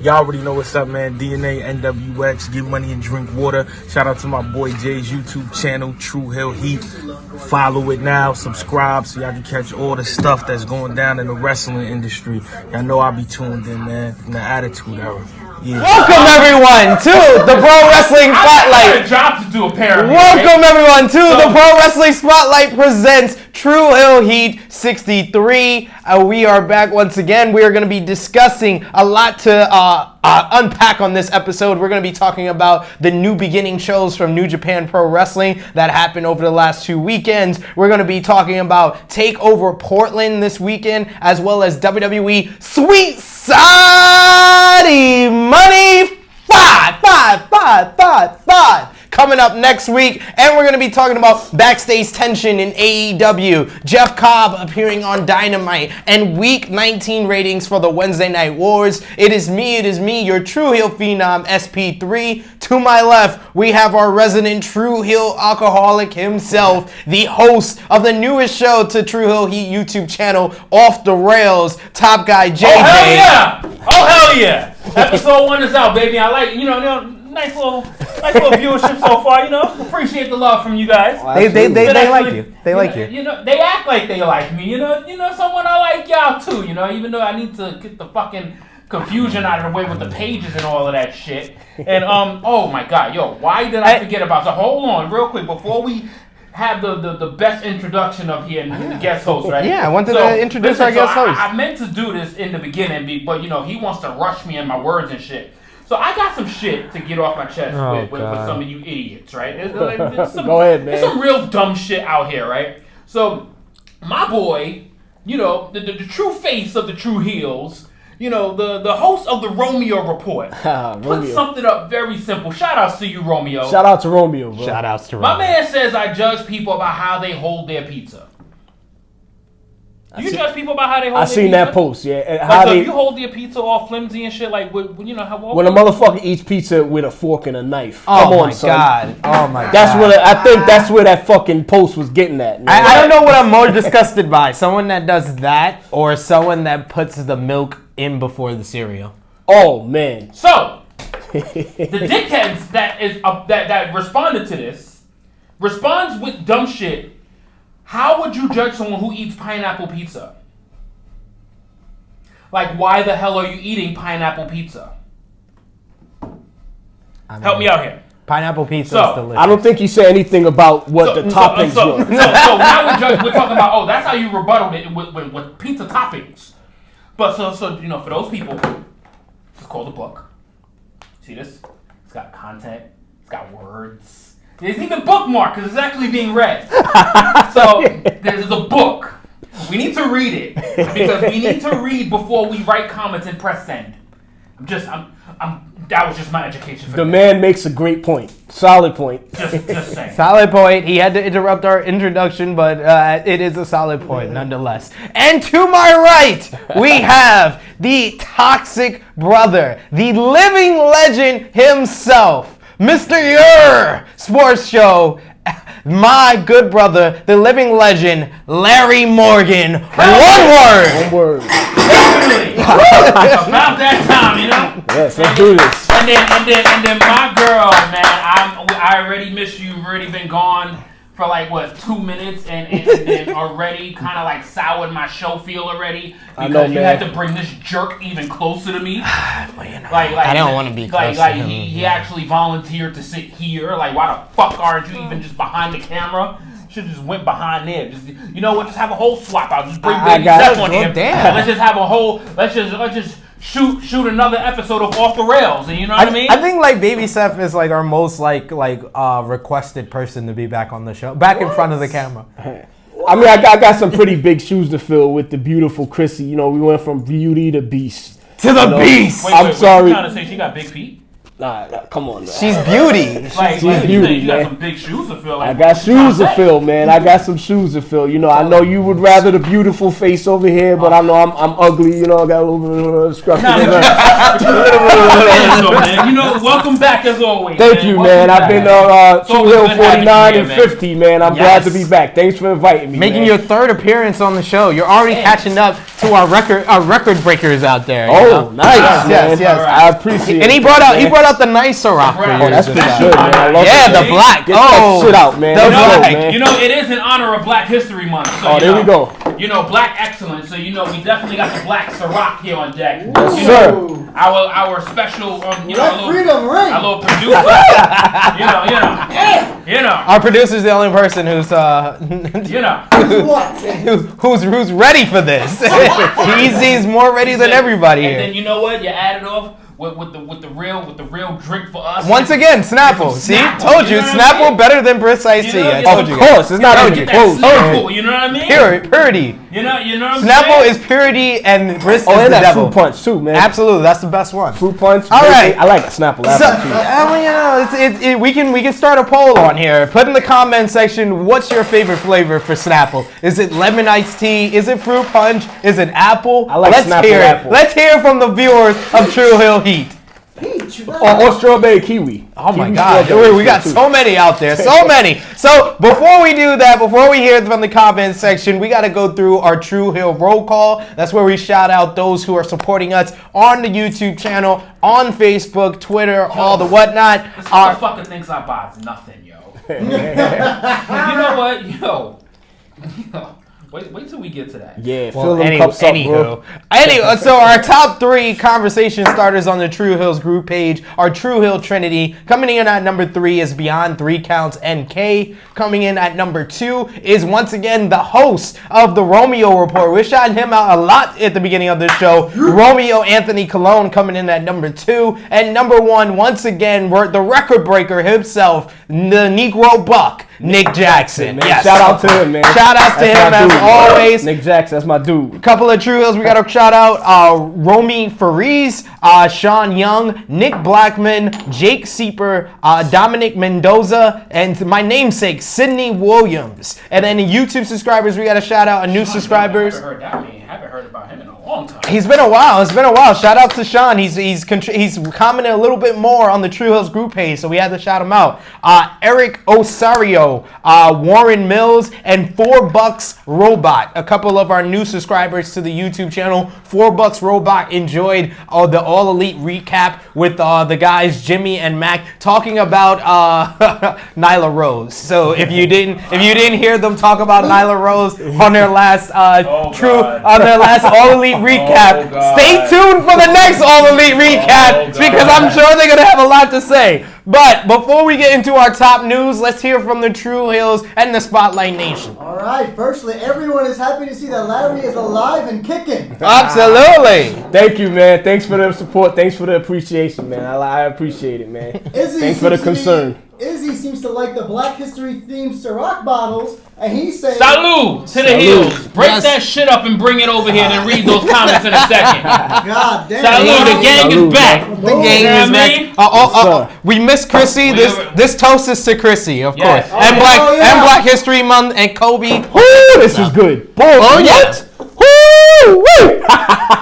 Y'all already know what's up, man. DNA, NWX, Get Money and Drink Water. Shout out to my boy Jay's YouTube channel, True Hill Heat. Follow it now, subscribe so y'all can catch all the stuff that's going down in the wrestling industry. Y'all know I'll be tuned in, man, from the Attitude Era. Yeah. Welcome everyone to the Pro Wrestling Spotlight. I got a job to do apparently. Welcome everyone to the Pro Wrestling Spotlight presents True Hill Heat 63. We are back once again. We are going to be discussing a lot to unpack on this episode. We're going to be talking about the new beginning shows from New Japan Pro Wrestling that happened over the last 2 weekends. We're going to be talking about Takeover Portland this weekend, as well as WWE Sweet Saudi Money 5 coming up next week. And we're going to be talking about backstage tension in AEW, Jeff Cobb appearing on Dynamite, and week 19 ratings for the Wednesday Night Wars. It is me, your True Heel Phenom, SP3. To my left, we have our resident True Heel alcoholic himself, the host of the newest show to True Hill Heat YouTube channel, Off the Rails, Top Guy JJ. Oh, hell yeah! Oh, hell yeah! Episode 1 is out, baby. I like, nice little viewership so far, Appreciate the love from you guys. They like you. They like you. They act like they like me. Someone I like y'all too, even though I need to get the fucking confusion out of the way with the pages and all of that shit. And oh my god, why did I forget about? So hold on, real quick, before we have the best introduction of here and the guest host, right? Yeah, I wanted to introduce our guest host. I meant to do this in the beginning, but he wants to rush me in my words and shit. So I got some shit to get off my chest with some of you idiots, right? Go ahead, man. There's some real dumb shit out here, right? So my boy, the true face of the True Heels, the host of the Romeo Report, put something up very simple. Shout outs to you, Romeo. Shout out to Romeo, bro. Shout outs to Romeo. My man says I judge people about how they hold their pizza. You judge people about how they hold their pizza? I seen that post, yeah. So if you hold your pizza all flimsy and shit, like, when a motherfucker eats pizza with a fork and a knife. Oh, Come on, my son. God. Oh, my God. I think that's where that fucking post was getting at. I don't know what I'm more disgusted by. Someone that does that or someone that puts the milk in before the cereal. Oh, man. So, the dickheads that responded to this responds with dumb shit. How would you judge someone who eats pineapple pizza? Like, why the hell are you eating pineapple pizza? Help me out here. Pineapple pizza is delicious. I don't think you said anything about what the toppings were. So now we're talking about, that's how you rebutted it with pizza toppings. But so for those people, it's called a book. See this? It's got content. It's got words. There's even bookmark because it's actually being read. So there's a book. We need to read it because we need to read before we write comments and press send. That was just my education. The man makes a great point. Solid point. Just saying. Solid point. He had to interrupt our introduction, but it is a solid point nonetheless. And to my right, we have the toxic brother, the living legend himself, Mr. Your Sports Show, my good brother, the living legend, Larry Morgan. One word. About that time, Yes, let's do this. And then my girl, man, I already miss you. You've already been gone for 2 minutes, and then already kind of soured my show feel already because you had to bring this jerk even closer to me. I don't want to be close to him. He actually volunteered to sit here. Why the fuck aren't you even just behind the camera? Should have just went behind there. Just Just have a whole swap out. Just bring Baby Steph on here. Damn. Let's just have a whole. Let's just shoot another episode of Off the Rails. And you know what I mean? I think Baby Steph is our most requested person to be back on the show, back in front of the camera. I mean, I got some pretty big shoes to fill with the beautiful Chrissy. We went from beauty to beast. To the beast. Wait, I'm sorry. You trying to say she got big feet? Nah, come on, man. She's beauty. Like, beauty, you got man. some big shoes to fill. Like, I got shoes to fill, man. I got some shoes to fill. You know, I know you would rather the beautiful face over here, but I know I'm ugly. You know, I got a little bit of scruffy. You know, welcome back as always. Thank you, man. I've been True Hill 49 and 50, man. I'm glad to be back. Thanks for inviting me. Making man. your third appearance on the show. You're already catching up to our record breakers out there. Oh, nice, man. Yes. I appreciate it. And he brought out the nice Ciroc for you. Oh, that's pretty good, man. I love the black. Get that shit out, man. The black. man. You know, it is in honor of Black History Month. So, There we go. You know, Black excellence. So, you know, we definitely got the Black Ciroc here on deck. Yes, You sir. know, our special, you know, Let freedom ring. our little producer. you know. Our producer's the only person who's You know. What? who's ready for this. He's more ready than everybody And here. then you know what? You add it off with the real drink for us. Once again, Snapple. See, Snapple, told you, you know what I Snapple mean? better than Briss Iced Tea. You know, I you told know, you. Of course, it's not Yo, even get that close. Snapple, you know what I mean? Purity. You know what I'm Snapple saying? is purity and Briss Oh, is and the that devil. fruit punch too, man. Absolutely, that's the best one. Fruit punch. All right. I like Snapple So, apple too. you know, we can start a poll on here. Put in the comment section, what's your favorite flavor for Snapple? Is it lemon iced tea? Is it fruit punch? Is it apple? I like Let's Snapple hear apple. it. Let's hear from the viewers of True Hill Heat. Peach. Or strawberry kiwi. Oh my Kiwi God, strawberry we got too. so many out there, so many. So before we do that, before we hear from the comment section, we got to go through our True Hill roll call. That's where we shout out those who are supporting us on the YouTube channel, on Facebook, Twitter, all the whatnot. This motherfucker thinks I buy nothing, yo. You know what, yo. Wait till we get to that. Yeah, fill them cups up, bro. Anyway, so our top 3 conversation starters on the True Hills group page are True Hill Trinity. Coming in at number 3 is Beyond 3 Counts NK. Coming in at number 2 is once again the host of the Romeo Report. We're shouting him out a lot at the beginning of the show. Romeo Anthony Colon coming in at number 2. And number 1, once again, the record breaker himself, the Negro Buck, Nick Jackson. Man. Yes. Shout out to him, man. Shout outs to That's him my as dude. always. Nick Jackson, that's my dude. Couple of True Hills, we got to shout out Romy Fariz, Sean Young, Nick Blackman, Jake Sieper, Dominic Mendoza, and my namesake, Sydney Williams. And then the YouTube subscribers, we got to shout out new subscribers. Haven't heard about him in a long time. It's been a while. Shout out to Sean. He's commented a little bit more on the True Hills group page, so we had to shout him out. Eric Osario, Warren Mills, and $4 Robot. A couple of our new subscribers to the YouTube channel. $4 Robot enjoyed the All Elite recap with the guys Jimmy and Mac talking about Nyla Rose. So if you didn't hear them talk about Nyla Rose on their last All Elite recap, stay tuned for the next All Elite recap because I'm sure they're gonna have a lot to say. But before we get into our top news, let's hear from the True Hills and the Spotlight Nation. All right. Firstly, everyone is happy to see that Larry is alive and kicking. Absolutely. Thank you, man. Thanks for the support. Thanks for the appreciation, man. I appreciate it, man. Thanks for the concern. Izzy seems to like the Black History themed Ciroc bottles, and he's saying, Salute to the Hills. Break that shit up and bring it over here and then read those comments in a second. God damn. Salute, the gang is back. The gang You know is what I back. mean? We miss Chrissy. This toast is to Chrissy, of Yes. course, and Black History Month and Kobe. Woo, this is good. Oh yeah. Woo!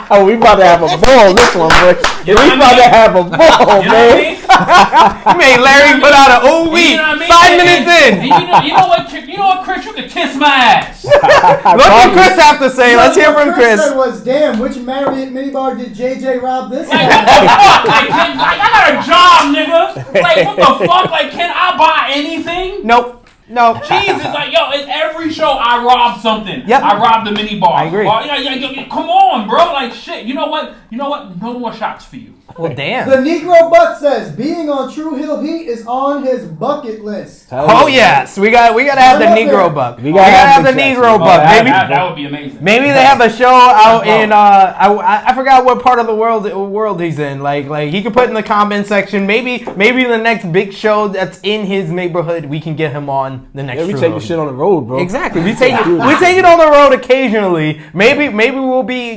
Oh, we about to have a ball this one, boy. We about to have a ball, You know man. what I mean? You made Larry put out an ooh wee. You know what I mean? 5 minutes in. And you know what, Chris? You can kiss my ass. What did Chris have to say? Let's hear from What Chris. said was, damn, which Marriott minibar did JJ rob this Like, one? what the fuck? Like, I got a job, nigga. Like, what the fuck? Like, can I buy anything? Nope. No. Jesus, like, yo, it's every show I rob something. Yep. I robbed the mini bar. I agree. Come on, bro. Like, shit. You know what? No more shots for you. Well, damn. The Negro Buck says being on True Hill Heat is on his bucket list. Oh yes, we gotta have the Negro Buck. We gotta have the Jackson. Negro Buck. Maybe That would be amazing. maybe they have a show out in I forgot what part of the world he's in. Like he could put in the comment section. Maybe the next big show that's in his neighborhood, we can get him on the next. Yeah, we True take Hill. the shit on the road, bro. Exactly. We take it on the road occasionally. Maybe we'll be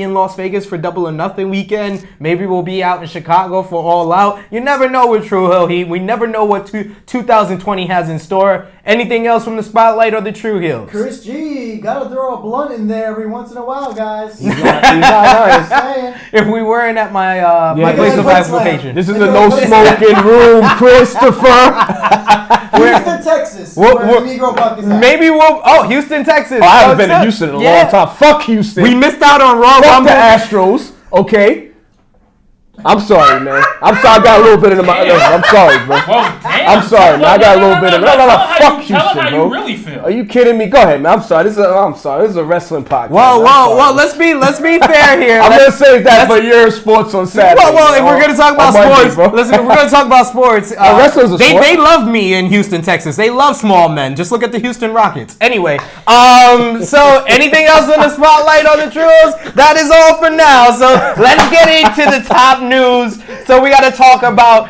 in Las Vegas for Double or Nothing weekend. Maybe we'll be out in Chicago for All Out. You never know with True Hill Heat. We never know what 2020 has in store. Anything else from the Spotlight or the True Hills? Chris G, gotta throw a blunt in there every once in a while, guys. He's not nice. If we weren't at my my place of avocation. This is a no smoking room, Christopher. Houston, Texas. Where the Negro Buck is at. Maybe we'll. Houston, Texas. I haven't been to Houston in a long time. Fuck Houston. We missed out on Raw Fuck Rumble. the Astros. Okay. I'm sorry, man. I'm sorry. I got a little bit in my. I'm sorry, bro. Well, damn. I'm sorry, man. I got a little bit of. No. Fuck Tell Houston, them how bro. you really feel. Are you kidding me? Go ahead, man. I'm sorry. This is a wrestling podcast. Well. Let's be fair here. I'm gonna save that for your sports on Saturday. Well, if we're gonna talk about Monday, sports, bro. listen. If we're gonna talk about sports, wrestling's a they sport. they love me in Houston, Texas. They love small men. Just look at the Houston Rockets. Anyway, so anything else on the Spotlight on the Trues? That is all for now. So let's get into the top news. So we got to talk about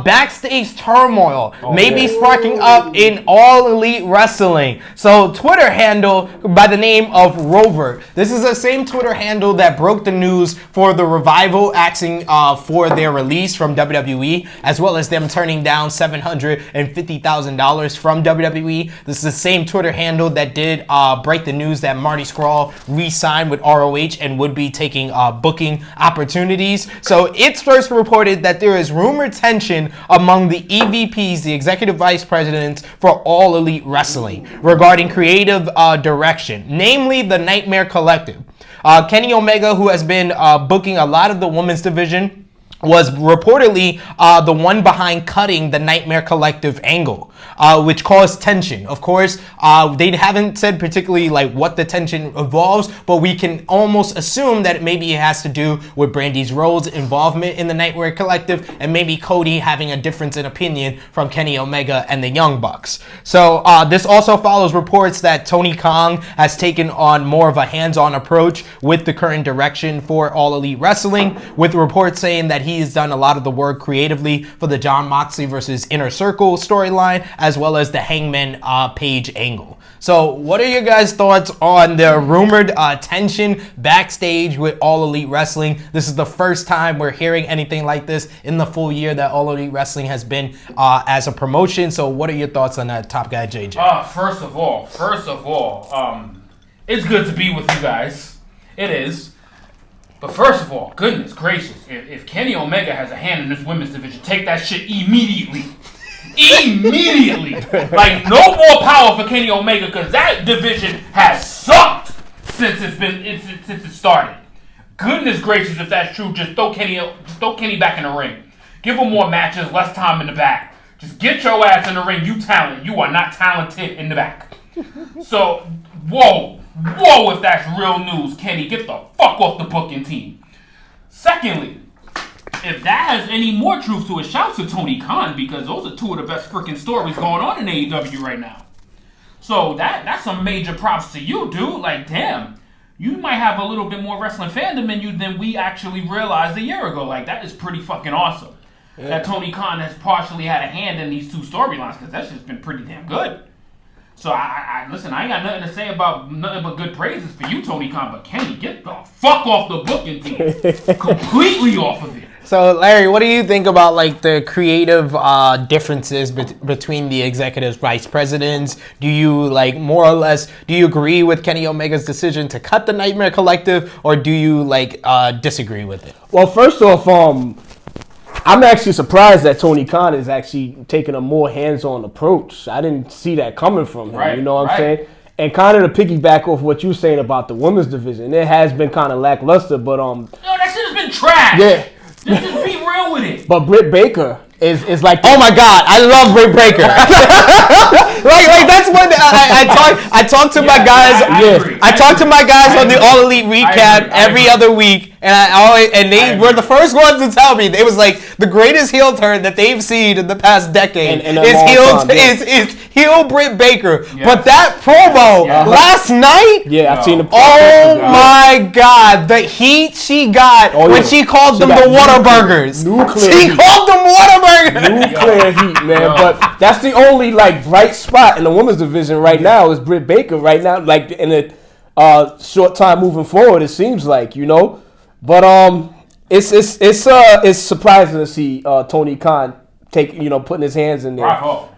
backstage turmoil maybe sparking up in All Elite Wrestling. So Twitter handle by the name of Rover. This is the same Twitter handle that broke the news for the Revival asking for their release from WWE, as well as them turning down $750,000 from WWE. This is the same Twitter handle that did break the news that Marty Scurll re-signed with ROH and would be taking booking opportunities. So it's first reported that there is rumored tension among the EVPs, the executive vice presidents for All Elite Wrestling, regarding creative direction, namely the Nightmare Collective. Kenny Omega, who has been booking a lot of the women's division, was reportedly the one behind cutting the Nightmare Collective angle, which caused tension. Of course, they haven't said particularly like what the tension involves, but we can almost assume that maybe it has to do with Brandy Rhodes' involvement in the Nightmare Collective, and maybe Cody having a difference in opinion from Kenny Omega and the Young Bucks. So this also follows reports that Tony Khan has taken on more of a hands-on approach with the current direction for All Elite Wrestling, with reports saying that he has done a lot of the work creatively for the Jon Moxley versus Inner Circle storyline, as well as the Hangman Page angle. So what are your guys' thoughts on the rumored tension backstage with All Elite Wrestling? This is the first time we're hearing anything like this in the full year that All Elite Wrestling has been as a promotion. So what are your thoughts on that, Top Guy JJ? First of all, it's good to be with you guys. It is. But first of all, goodness gracious, if Kenny Omega has a hand in this women's division, take that shit immediately. Immediately. Like, no more power for Kenny Omega, because that division has sucked since it started. Goodness gracious, if that's true, just throw Kenny back in the ring. Give him more matches, less time in the back. Just get your ass in the ring. You talent. You are not talented in the back. So, whoa, if that's real news, Kenny, get the fuck off the booking team. Secondly, if that has any more truth to it, shouts to Tony Khan, because those are two of the best freaking stories going on in AEW right now. So that's some major props to you, dude. Like, damn, you might have a little bit more wrestling fandom in you than we actually realized a year ago. Like, that is pretty fucking awesome. Yeah. That Tony Khan has partially had a hand in these two storylines, because that's just been pretty damn good. So I listen, I ain't got nothing to say about nothing but good praises for you, Tony Khan, but Kenny, get the fuck off the booking team. Completely off of it. So, Larry, what do you think about like the creative differences between the executive vice presidents? Do you like more or less, do you agree with Kenny Omega's decision to cut the Nightmare Collective, or do you like disagree with it? Well, first off, I'm actually surprised that Tony Khan is actually taking a more hands-on approach. I didn't see that coming from him. Right, you know what I'm saying? And kind of to piggyback off what you were saying about the women's division, it has been kind of lackluster, but no, that shit has been trash. Yeah. Just be real with it. But Britt Baker is like, oh my God, I love Britt Baker. like that's what I talk to my guys. I talk to my guys on the All Elite recap every other week, and they were the first ones to tell me it was like the greatest heel turn that they've seen in the past decade is heel Britt Baker. Yes. But that promo last night, I've seen the. Oh my God, the heat she got when she called them the Whataburgers. She called them Whataburgers. Nuclear heat, man. But that's the only like bright spot in the women's division right now is Britt Baker right now. Like in a short time moving forward, it seems like, you know. But It's surprising to see Tony Khan putting his hands in there. Bravo.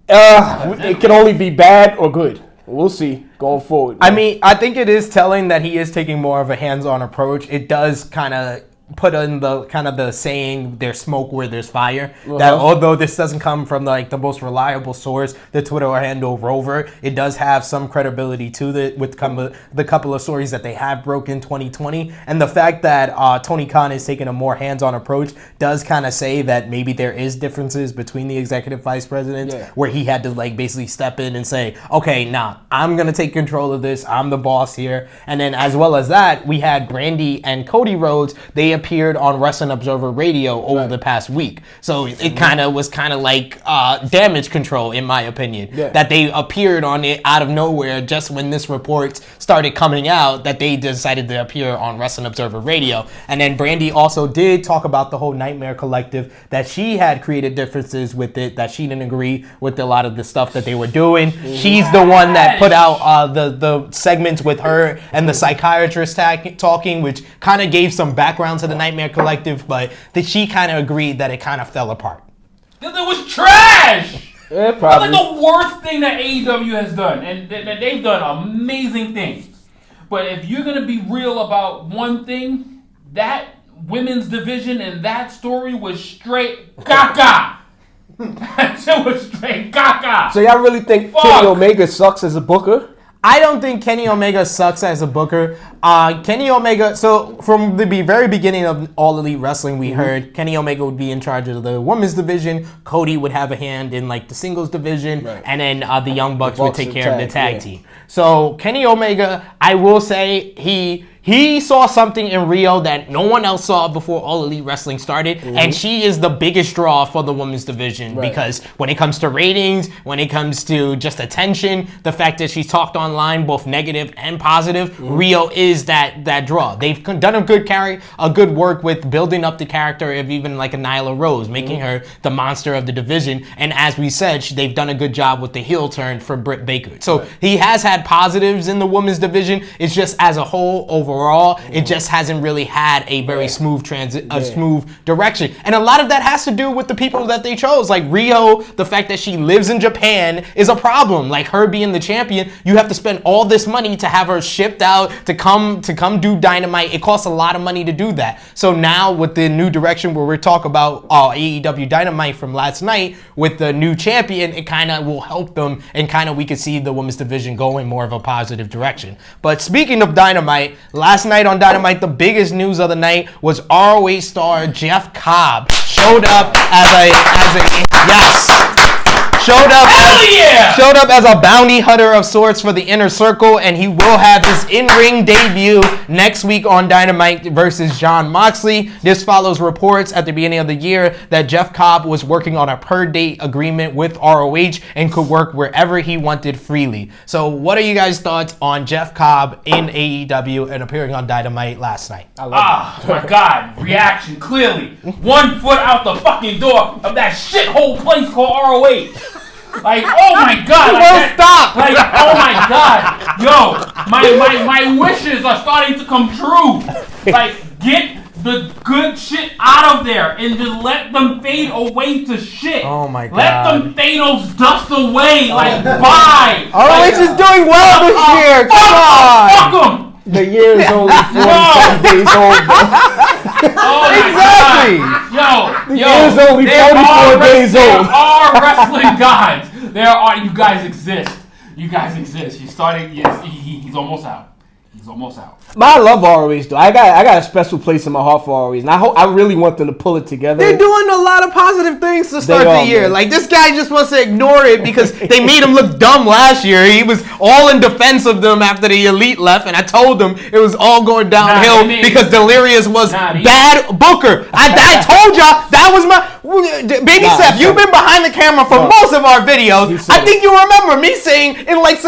It can only be bad or good. We'll see going forward. I mean, I think it is telling that he is taking more of a hands-on approach. It does kind of put in the saying, there's smoke where there's fire. That although this doesn't come from the most reliable source, the Twitter handle Rover, it does have some credibility to it with the couple of stories that they have broke in 2020. And the fact that Tony Khan is taking a more hands-on approach does kind of say that maybe there is differences between the executive vice presidents where he had to basically step in and say, okay, I'm going to take control of this. I'm the boss here. And then as well as that, we had Brandy and Cody Rhodes. They appeared on Wrestling Observer Radio over the past week. So it kind of was like damage control, in my opinion, that they appeared on it out of nowhere just when this report started coming out, that they decided to appear on Wrestling Observer Radio. And then Brandy also did talk about the whole Nightmare Collective, that she had created differences with it, that she didn't agree with a lot of the stuff that they were doing. She's the one that put out the segments with her and the psychiatrist talking, which kind of gave some background to the Nightmare Collective, but that she kind of agreed that it kind of fell apart. It was trash! Yeah, That's probably. the worst thing that AEW has done, and they've done amazing things. But if you're going to be real about one thing, that women's division and that story was straight caca. That shit was straight caca. So y'all really think Kenny Omega sucks as a booker? I don't think Kenny Omega sucks as a booker. Kenny Omega, so from the very beginning of All Elite Wrestling, we heard Kenny Omega would be in charge of the women's division, Cody would have a hand in the singles division, and then the Young Bucks would take care of the tag team. So Kenny Omega, I will say he saw something in Rio that no one else saw before All Elite Wrestling started, and she is the biggest draw for the women's division because when it comes to ratings, when it comes to just attention, the fact that she's talked online, both negative and positive, Rio is that draw. They've done a good work with building up the character of even a Nyla Rose, making her the monster of the division, and as we said, they've done a good job with the heel turn for Britt Baker. So he has had positives in the women's division. It's just as a whole, overall, it just hasn't really had a very smooth smooth direction. And a lot of that has to do with the people that they chose. Like Rio, the fact that she lives in Japan is a problem. Like her being the champion, you have to spend all this money to have her shipped out to come do Dynamite. It costs a lot of money to do that. So now with the new direction where we're talking about AEW Dynamite from last night with the new champion, it kind of will help them, and kind of we could see the women's division go in more of a positive direction. But speaking of Dynamite, last night on Dynamite, the biggest news of the night was ROH star Jeff Cobb showed up showed up as a bounty hunter of sorts for the Inner Circle, and he will have his in-ring debut next week on Dynamite versus Jon Moxley. This follows reports at the beginning of the year that Jeff Cobb was working on a per-date agreement with ROH and could work wherever he wanted freely. So what are you guys' thoughts on Jeff Cobb in AEW and appearing on Dynamite last night? My God, reaction clearly. 1 foot out the fucking door of that shithole place called ROH. Like, oh my God. Stop. Like, oh my God. Yo, my wishes are starting to come true. Like, get the good shit out of there and just let them fade away to shit. Oh my God. Let them Thanos dust away. Like, bye. ROH is doing well this year. Come on. Fuck them. The year is only 47 days old. Oh Exactly. God. Yo, year is only 44 days old. There are wrestling gods. You guys exist. You guys exist. You started. Yes, he's almost out. He's almost out. I love ROH though. I got a special place in my heart for ROH, and I really want them to pull it together. They're doing a lot of positive things to start the year. Man. Like this guy just wants to ignore it because they made him look dumb last year. He was all in defense of them after the Elite left, and I told them it was all going downhill because Delirious was bad booker. I told y'all that was my. Baby Seth, you've been behind the camera for most of our videos. I think you remember me saying in like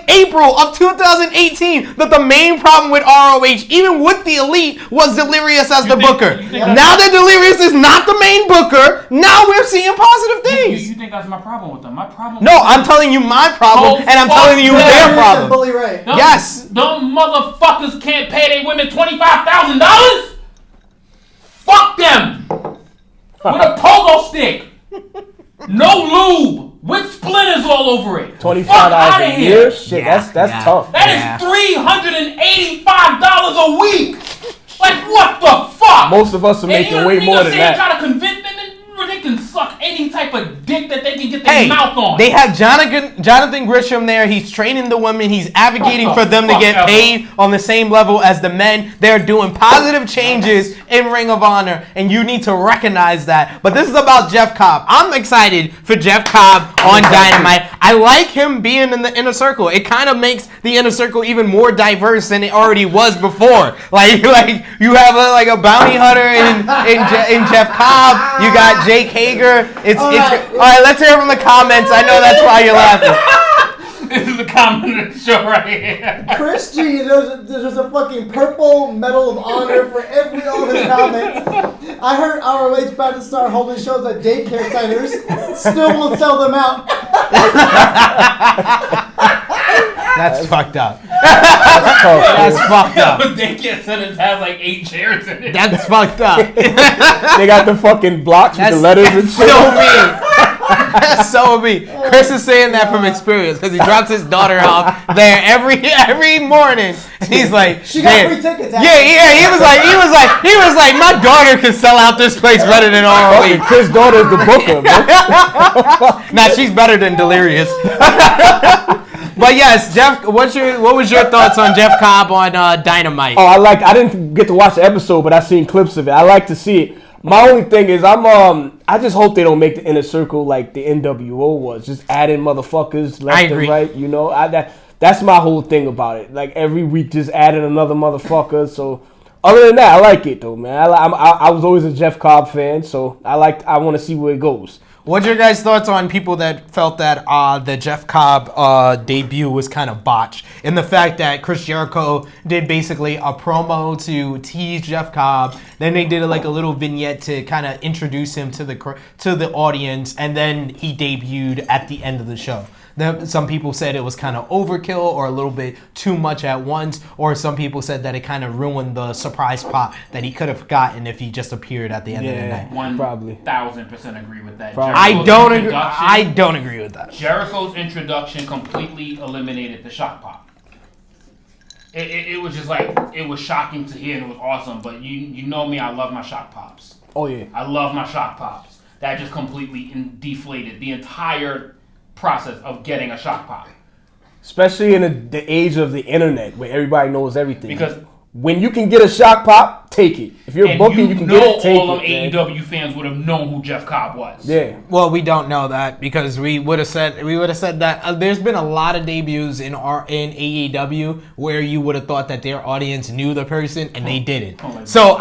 April of 2018 that the main problem with ROH, even with the Elite, was Delirious as the booker. Now that Delirious is not the main booker, now we're seeing positive things. You think that's my problem with them? My problem. No, I'm telling you my problem, and I'm telling you their problem. Bully Ray. Yes. Them motherfuckers can't pay their women $25,000. Fuck them. With a pogo stick. No lube. With splinters all over it. $25 a year? Shit, that's tough. That is $385 a week. Like, what the fuck? Most of us are making way more than that. Try to convince them they can suck any type of dick that they can get their mouth on. They have Jonathan Grisham there. He's training the women. He's advocating for them to get paid on the same level as the men. They're doing positive changes in Ring of Honor, and you need to recognize that. But this is about Jeff Cobb. I'm excited for Jeff Cobb on Dynamite. I like him being in the Inner Circle. It kind of makes the Inner Circle even more diverse than it already was before. Like you have a bounty hunter in Jeff Cobb. You got Jake Hager. All right, let's hear from the comments. I know that's why you're laughing. This is the comment of the show right here. Chris G, there's a fucking purple Medal of Honor for every all of his comments. I heard ROH about to start holding shows at daycare centers. Still won't sell them out. That's fucked up. That's fucked up. Daycare centers has like 8 chairs in it. That's fucked up. They got the fucking blocks with the letters and shit. So mean. That's so mean. Chris is saying that from experience because he drops his daughter off there every morning. And he's like, she got free tickets. Yeah. He was like, my daughter can sell out this place better than ROH. Chris' daughter's the booker, man. Nah, she's better than Delirious. But yes, Jeff, what was your thoughts on Jeff Cobb on Dynamite? Oh, I didn't get to watch the episode, but I seen clips of it. I like to see it. My only thing is I just hope they don't make the Inner Circle like the NWO was, just adding motherfuckers left and right. You know, that's my whole thing about it. Like every week, just adding another motherfucker. So other than that, I like it though, man. I was always a Jeff Cobb fan, so I want to see where it goes. What's your guys' thoughts on people that felt that the Jeff Cobb debut was kind of botched, and the fact that Chris Jericho did basically a promo to tease Jeff Cobb, then they did like a little vignette to kind of introduce him to the audience, and then he debuted at the end of the show. Some people said it was kind of overkill or a little bit too much at once, or some people said that it kind of ruined the surprise pop that he could have gotten if he just appeared at the end of the night. 1,000% agree with that. I don't agree with that. Jericho's introduction completely eliminated the shock pop. It was just like, it was shocking to hear and it was awesome, but you know me, I love my shock pops. Oh yeah. I love my shock pops. That just completely deflated the entire process of getting a shock pop. Especially in the age of the internet where everybody knows everything. Because when you can get a shock pop, take it. If you're booking, you can get it, take all it. All of AEW fans would have known who Jeff Cobb was. Yeah. Well, we don't know that because we would have said that there's been a lot of debuts in AEW where you would have thought that their audience knew the person and they didn't. So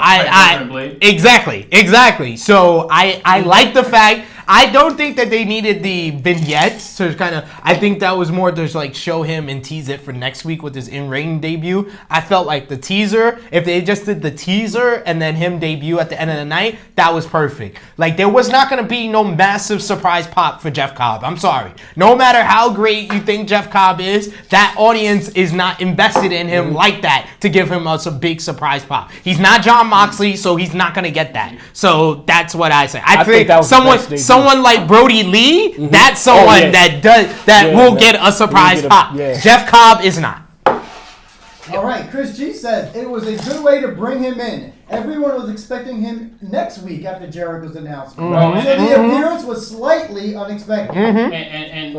exactly. So I like the fact. I don't think that they needed the vignettes to kind of. I think that was more to like show him and tease it for next week with his in-ring debut. I felt like the teaser, if they just did the teaser and then him debut at the end of the night, that was perfect. Like there was not going to be no massive surprise pop for Jeff Cobb. I'm sorry. No matter how great you think Jeff Cobb is, that audience is not invested in him like that to give him a big surprise pop. He's not John Moxley, so he's not going to get that. So that's what I say. I think that was someone like Brody Lee, that's someone that will get a surprise pop. Jeff Cobb is not. All right, Chris G says it was a good way to bring him in. Everyone was expecting him next week after Jericho's announcement. So the appearance was slightly unexpected. And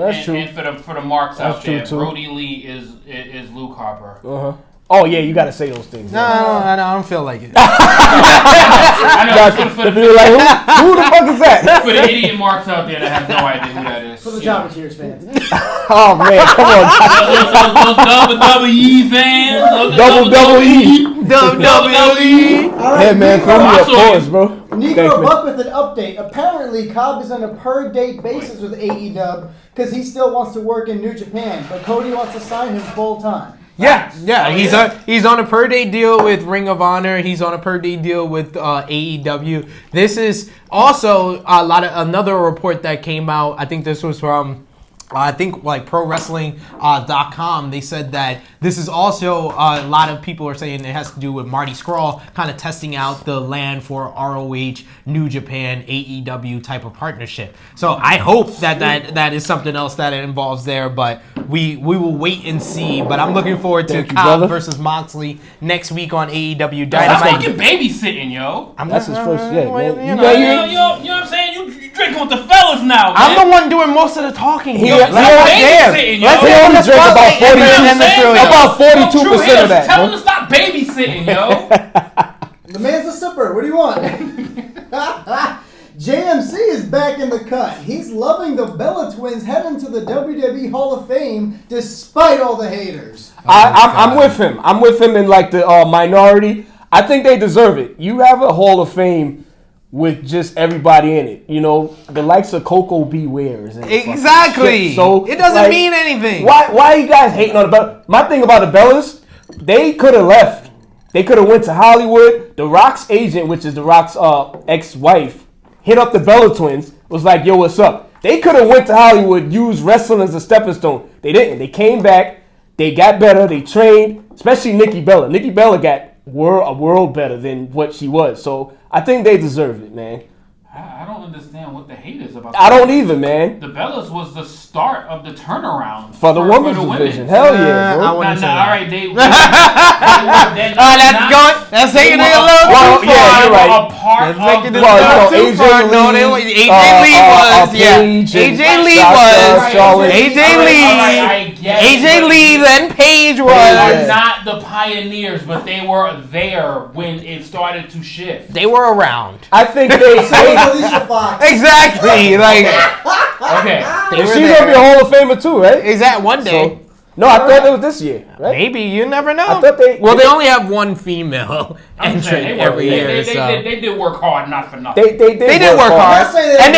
for the marks out there, Brody Lee is Luke Harper. Oh yeah, you gotta say those things. No, I don't feel like it. I know. Who the fuck is that? For the idiot marks out there that have no idea who that is. For the Java Cheers fans. Oh man, come on. Those WWE fans. WWE. WWE. All right, Hey man, throw me a pause, bro. Negro Thanks, Buck with an update. Apparently, Cobb is on a per-date basis with AEW because he still wants to work in New Japan, but Cody wants to sign him full-time. Yeah. He's on a per day deal with Ring of Honor. He's on a per day deal with AEW. This is also another report that came out. I think this was from ProWrestling.com. They said that this is also a lot of people are saying it has to do with Marty Scurll kind of testing out the land for ROH, New Japan, AEW type of partnership. So I hope that is something else that it involves there, but we will wait and see. But I'm looking forward to Cobb versus Moxley next week on AEW Dynamite. That's fucking babysitting, yo. That's his first man. You know what I'm saying? You drinking with the fellas now, man. I'm the one doing most of the talking. Let's only drink about 42% of that. Tell him to stop babysitting, yo. The man's a sipper. What do you want? JMC is back in the cut. He's loving the Bella Twins heading to the WWE Hall of Fame despite all the haters. I'm with him. I'm with him in like the minority. I think they deserve it. You have a Hall of Fame with just everybody in it, you know, the likes of Coco B. Wares. Exactly. So it doesn't mean anything. Why are you guys hating on the Bellas? My thing about the Bellas, they could have left. They could have went to Hollywood. The Rock's agent, which is The Rock's ex-wife, hit up the Bella Twins, was like, yo, what's up? They could have went to Hollywood, used wrestling as a stepping stone. They didn't. They came back. They got better. They trained, especially Nikki Bella. Nikki Bella got a world better than what she was. So I think they deserve it, man. I don't understand what the hate is about. I don't either, man. The Bellas was the start of the turnaround for the women's division. Hell yeah, bro. All right, that's taking it a little too far. Yeah, you're right. A part of the AJ Lee, then Paige was. They were not the pioneers, but they were there when it started to shift. They were around. I think they exactly like okay. She's gonna be a Hall of Famer too, right? Is that one day? No, I thought it was this year. Right? Maybe, you never know. I thought they only have one female entrant every year. They did work hard, not for nothing. They did work hard, and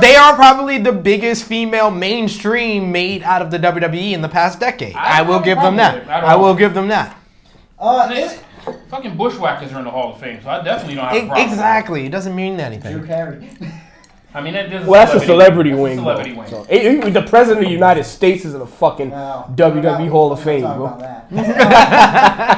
they are probably the biggest female mainstream made out of the WWE in the past decade. I will give them that. I will give them that. Fucking bushwhackers are in the Hall of Fame, so I definitely don't have a problem. Exactly, it doesn't mean anything. Drew Carey. I mean, that's a celebrity wing. So, the president of the United States is in the fucking WWE Hall of Fame, bro.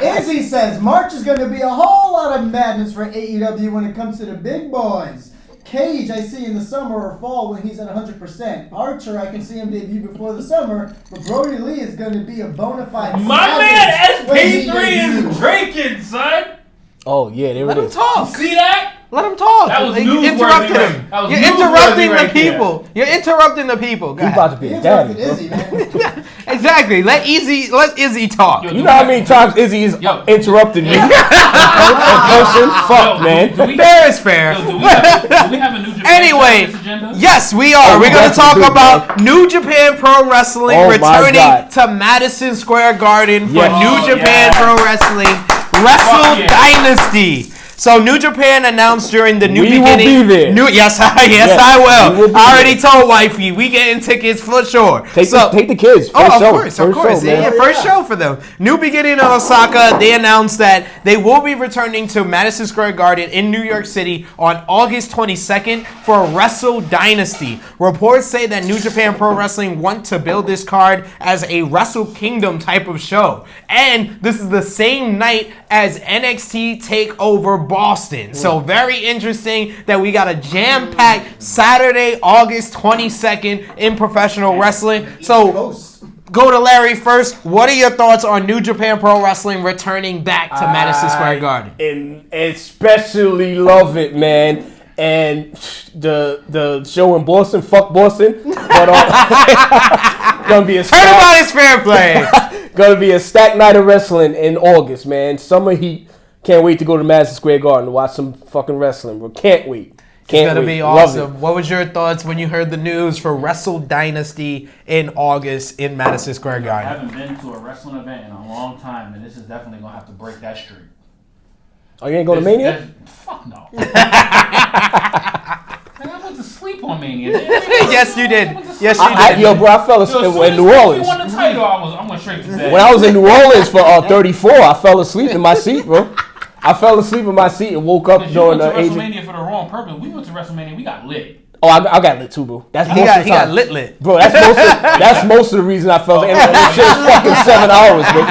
Izzy says March is going to be a whole lot of madness for AEW when it comes to the big boys. Cage, I see in the summer or fall when he's at 100%. Archer, I can see him debut before the summer, but Brody Lee is going to be a bona fide. My man SP3 is drinking, son. Oh yeah, there it is. Let him talk. See that? Let him talk. That was you interrupted him. You're interrupting the people. You're interrupting the people. He's about to be a daddy. Izzy, man. Exactly. Let Izzy talk. You know how many times Izzy has interrupted me? Fuck, man. Fair is fair. Do we have a New Japan anyway, agenda? yes, we are. We're going to talk about New Japan Pro Wrestling returning to Madison Square Garden for New Japan Pro Wrestling Dynasty. So New Japan announced during the New Beginning. We will be there. Yes, I will. I already told wifey we getting tickets for sure. Take the kids. Of course. First show for them. New Beginning in Osaka. They announced that they will be returning to Madison Square Garden in New York City on August 22nd for Wrestle Dynasty. Reports say that New Japan Pro Wrestling want to build this card as a Wrestle Kingdom type of show, and this is the same night as NXT Takeover Boston. So very interesting that we got a jam-packed Saturday, August 22nd in professional wrestling. So go to Larry first. What are your thoughts on New Japan Pro Wrestling returning back to Madison Square Garden? And especially love it, man. And the show in Boston, fuck Boston. But gonna be a Turnabout is fair play. Gonna be a stacked night of wrestling in August, man. Summer heat. Can't wait to go to Madison Square Garden to watch some fucking wrestling, bro. Can't wait. It's gonna wait. be Love awesome. What was your thoughts when you heard the news for Wrestle Dynasty in August in Madison Square I Garden? haven't been to a wrestling event in a long time, and this is definitely gonna have to break that streak. Oh, you ain't go to Mania? Fuck no. I went to sleep on Mania. Yes, you did. Yes, you I, did. yo, bro, I fell asleep in New Orleans. Won the title, I went straight to bed. When I was in New Orleans for 34, I fell asleep in my seat, bro. I fell asleep in my seat and woke up You during went to the age. WrestleMania for the wrong purpose. We went to WrestleMania, we got lit. Oh, I got lit too, bro. That's He most got of the time. lit. Bro, that's most of the reason I fell asleep. And that shit was fucking 7 hours, bro.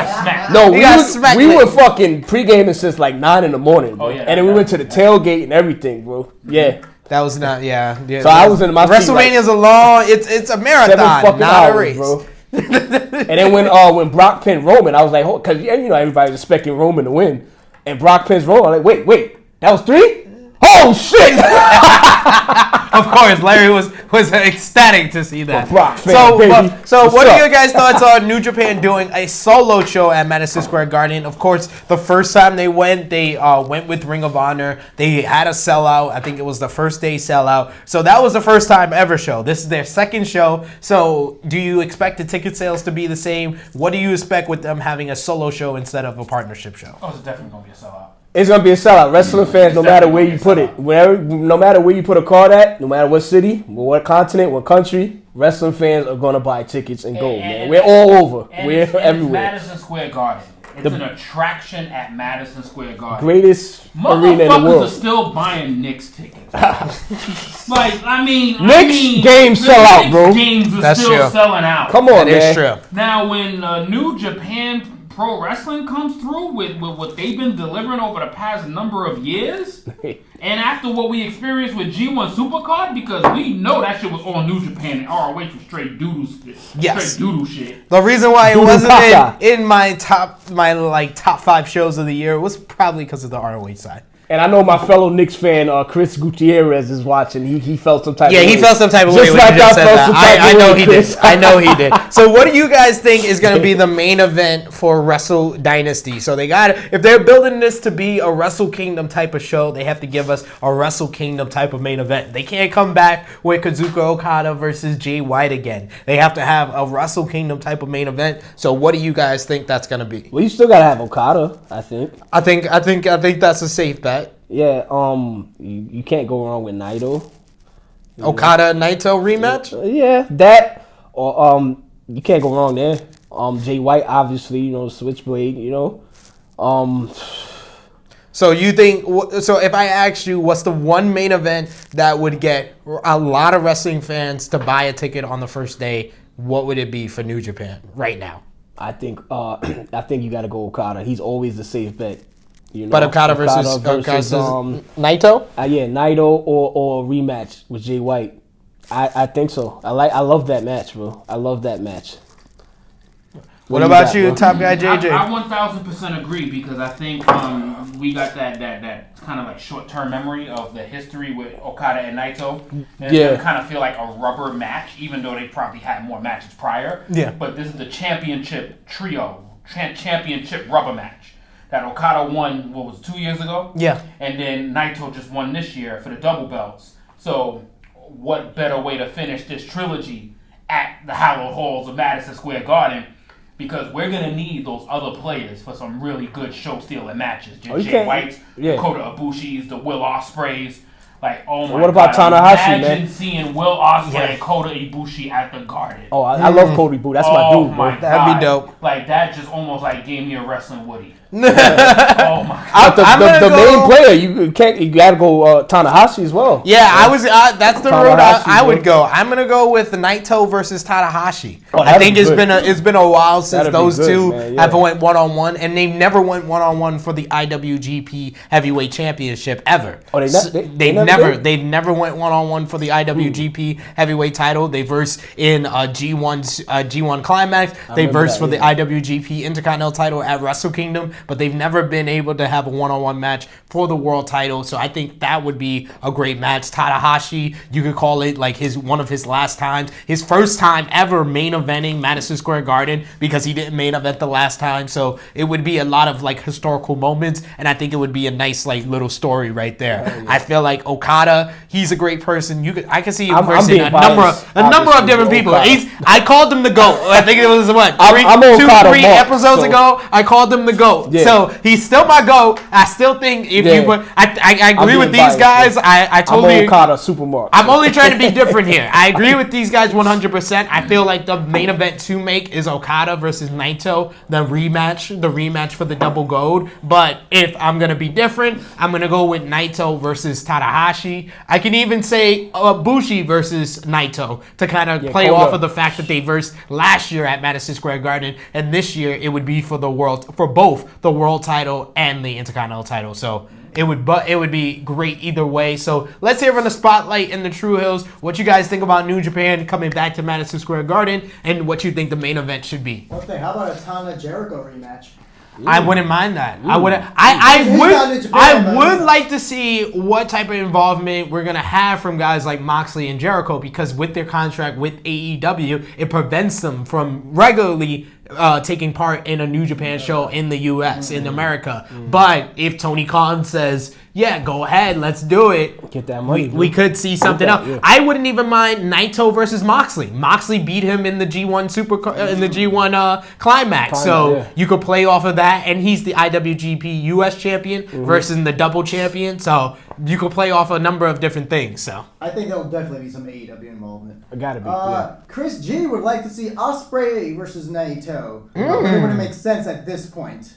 No, we were fucking pre-gaming since like 9 in the morning, bro. Oh, yeah, and then we went to the tailgate and everything, bro. Yeah. That was not, yeah. So I was in my seat, WrestleMania's a long, it's a marathon, 7 fucking not hours, a race. bro. And then when Brock pinned Roman, I was like, because you know everybody was expecting Roman to win, and Brock pins Roman. I'm like, wait, that was 3? Oh shit! Of course, Larry was ecstatic to see that. Brock fan, baby. So What's what up? are your guys' thoughts on New Japan doing a solo show at Madison Square Garden? Of course, the first time they went with Ring of Honor. They had a sellout. I think it was the first day sellout. So that was the first time ever show. This is their second show. So do you expect the ticket sales to be the same? What do you expect with them having a solo show instead of a partnership show? Oh, it's definitely gonna be a sellout. It's gonna be a sellout. Wrestling fans, no matter where you put it, no matter where you put a card at, no matter what city, what continent, what country, wrestling fans are gonna buy tickets and go, man. We're all over. We're everywhere. It's Madison Square Garden. It's an attraction at Madison Square Garden. Greatest arena in the Motherfuckers world. are still buying Knicks tickets. Like, Knicks games sell out, bro. Games are That's still true. selling out. Come on, That man. is true. Now, when New Japan Pro Wrestling comes through with what they've been delivering over the past number of years, and after what we experienced with G1 Supercard, because we know that shit was all New Japan and ROH was straight doodle shit. Yes. Straight doodle shit. The reason why it Doodle wasn't caca. in my top 5 shows of the year was probably because of the ROH side. And I know my fellow Knicks fan, Chris Gutierrez, is watching. He felt some type of way. Yeah, he felt some type of way Just when like you just I said felt that. some type I of know way, he Chris. did. I know he did. So what do you guys think is going to be the main event for Wrestle Dynasty? So if they're building this to be a Wrestle Kingdom type of show, they have to give us a Wrestle Kingdom type of main event. They can't come back with Kazuchika Okada versus Jay White again. They have to have a Wrestle Kingdom type of main event. So what do you guys think that's going to be? Well, you still gotta have Okada, I think. I think that's a safe bet. Yeah, you can't go wrong with Naito. Okada Naito rematch? Yeah, that or you can't go wrong there. Jay White, obviously, Switchblade, So you think? So if I asked you, what's the one main event that would get a lot of wrestling fans to buy a ticket on the first day? What would it be for New Japan right now? I think you got to go Okada. He's always the safe bet. But Okada versus Naito? Yeah, Naito or rematch with Jay White. I think so. I love that match, bro. I love that match. What about you, Top Guy JJ? I 1000% agree because I think we got that kind of like short-term memory of the history with Okada and Naito. And it's gonna kind of feel like a rubber match, even though they probably had more matches prior. Yeah. But this is the championship trio, championship rubber match that Okada won, 2 years ago? Yeah. And then Naito just won this year for the double belts. So what better way to finish this trilogy at the hallowed halls of Madison Square Garden? Because we're going to need those other players for some really good show-stealing matches. Jay White's, Kota Ibushi's, the Will Ospreays. Like, oh my God. What about Tanahashi, Imagine man? seeing Will Ospreay and Kota Ibushi at the Garden. Oh, I love Cody Ibushi. That's my dude, bro. That'd be dope. Like, that just almost like gave me a wrestling Woody. Oh my God. The main player, you gotta go Tanahashi as well. Yeah, that's the road I would bro. go. I'm gonna go with Naito versus Tanahashi. Oh, I think that'd be it's been a while since That'd be those good, two man, yeah. have went one-on-one, and they never went one-on-one for the IWGP Heavyweight Championship ever. Oh, they never went one-on-one for the IWGP Heavyweight title. They versed in G1 Climax. They remember versed that, for the IWGP Intercontinental title at Wrestle Kingdom. but they've never been able to have a one-on-one match for the world title. So I think that would be a great match. Tanahashi, you could call it like one of his last times, his first time ever main eventing Madison Square Garden, because he didn't main event the last time. So it would be a lot of like historical moments, and I think it would be a nice like little story right there. Yeah. I feel like Okada, he's a great person. I can see him versing a number of different people. I called him the GOAT. I think it was three episodes ago. I called him the GOAT. Yeah. So he's still my GOAT. I still think if you put, I agree with these guys. I totally. Okada supermarket. I'm only trying to be different here. I agree with these guys 100%. I feel like the main event to make is Okada versus Naito, the rematch for the double gold. But if I'm gonna be different, I'm gonna go with Naito versus Tanahashi. I can even say Bushi versus Naito to kind of play off of the fact that they versed last year at Madison Square Garden, and this year it would be for both the world title and the Intercontinental title. So it would be great either way. So let's hear from the Spotlight and the True Hills what you guys think about New Japan coming back to Madison Square Garden, and what you think the main event should be. Okay, how about a Tana Jericho rematch? I wouldn't mind that. I would like to see what type of involvement we're gonna have from guys like Moxley and Jericho, because with their contract with AEW, it prevents them from regularly taking part in a New Japan show in the U.S. in America. But if Tony Khan says, "Yeah, go ahead, let's do it," get that money. We could see something else. Yeah. I wouldn't even mind Naito versus Moxley. Moxley beat him in the G1 climax, so you could play off of that. And he's the IWGP US champion versus the double champion, so you could play off a number of different things. So I think there will definitely be some AEW involvement. I gotta be. Chris G would like to see Ospreay versus Naito. It wouldn't make sense at this point.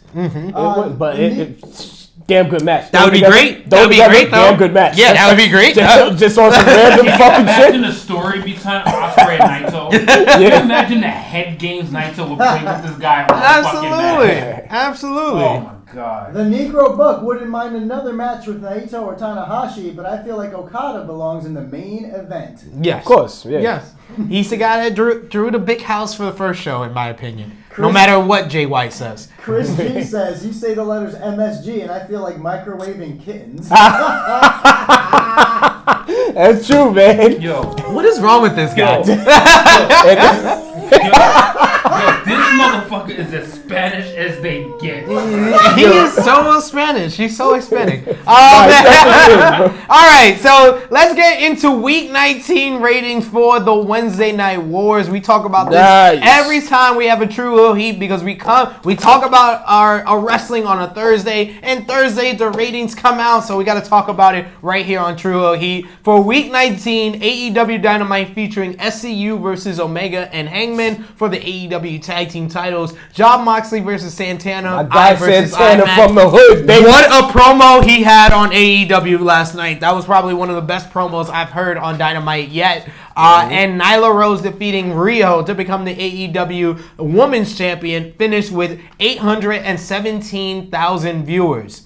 Damn good match. That would be great. That would be great, though. Damn good match. Yeah, that would be great. Just on some random fucking shit. Imagine the story behind Ospreay and Naito. Can you imagine the head games Naito would play with this guy? Absolutely. Oh my god. The Negro Buck wouldn't mind another match with Naito or Tanahashi, but I feel like Okada belongs in the main event. Yes. Of course. Yeah. Yes. He's the guy that drew the big house for the first show, in my opinion. No matter what Jay White says. Chris G says, you say the letters MSG, and I feel like microwaving kittens. That's true, man. Yo. What is wrong with this guy? Yo, this motherfucker is as Spanish as they get. He is so Spanish. He's so Hispanic. All right, so let's get into Week 19 ratings for the Wednesday Night Wars. We talk about this every time we have a True Hill Heat, because we talk about our wrestling on a Thursday, and Thursday the ratings come out, so we got to talk about it right here on True Hill Heat. For Week 19, AEW Dynamite featuring SCU versus Omega and Hangman for the AEW Tag Team titles. Jon Moxley versus Santana. My guy Santana from the hood, baby. What a promo he had on AEW last night. That was probably one of the best promos I've heard on Dynamite yet. And Nyla Rose defeating Rio to become the AEW Women's Champion, finished with 817,000 viewers.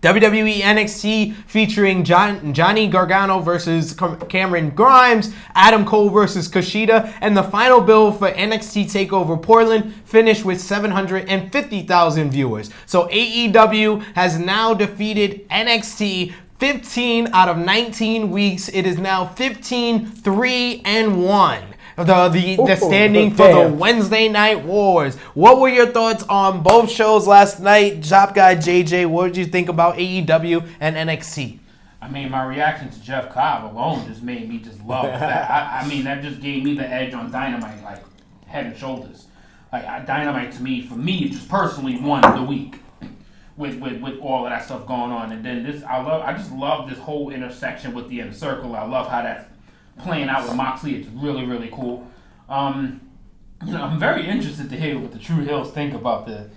WWE NXT featuring Johnny Gargano versus Cameron Grimes, Adam Cole versus Kushida, and the final bill for NXT Takeover Portland finished with 750,000 viewers. So AEW has now defeated NXT 15 out of 19 weeks. It is now 15-3-1. The standing for the Wednesday Night Wars. What were your thoughts on both shows last night? Top Guy JJ, what did you think about AEW and NXT? I mean, my reaction to Jeff Cobb alone just made me just love that. I mean, that just gave me the edge on Dynamite, like head and shoulders. Like Dynamite for me, just personally won the week with all of that stuff going on. And then I just love this whole intersection with the Inner Circle. I love how that's playing out with Moxley. It's really, really cool. I'm very interested to hear what the True Hills think about the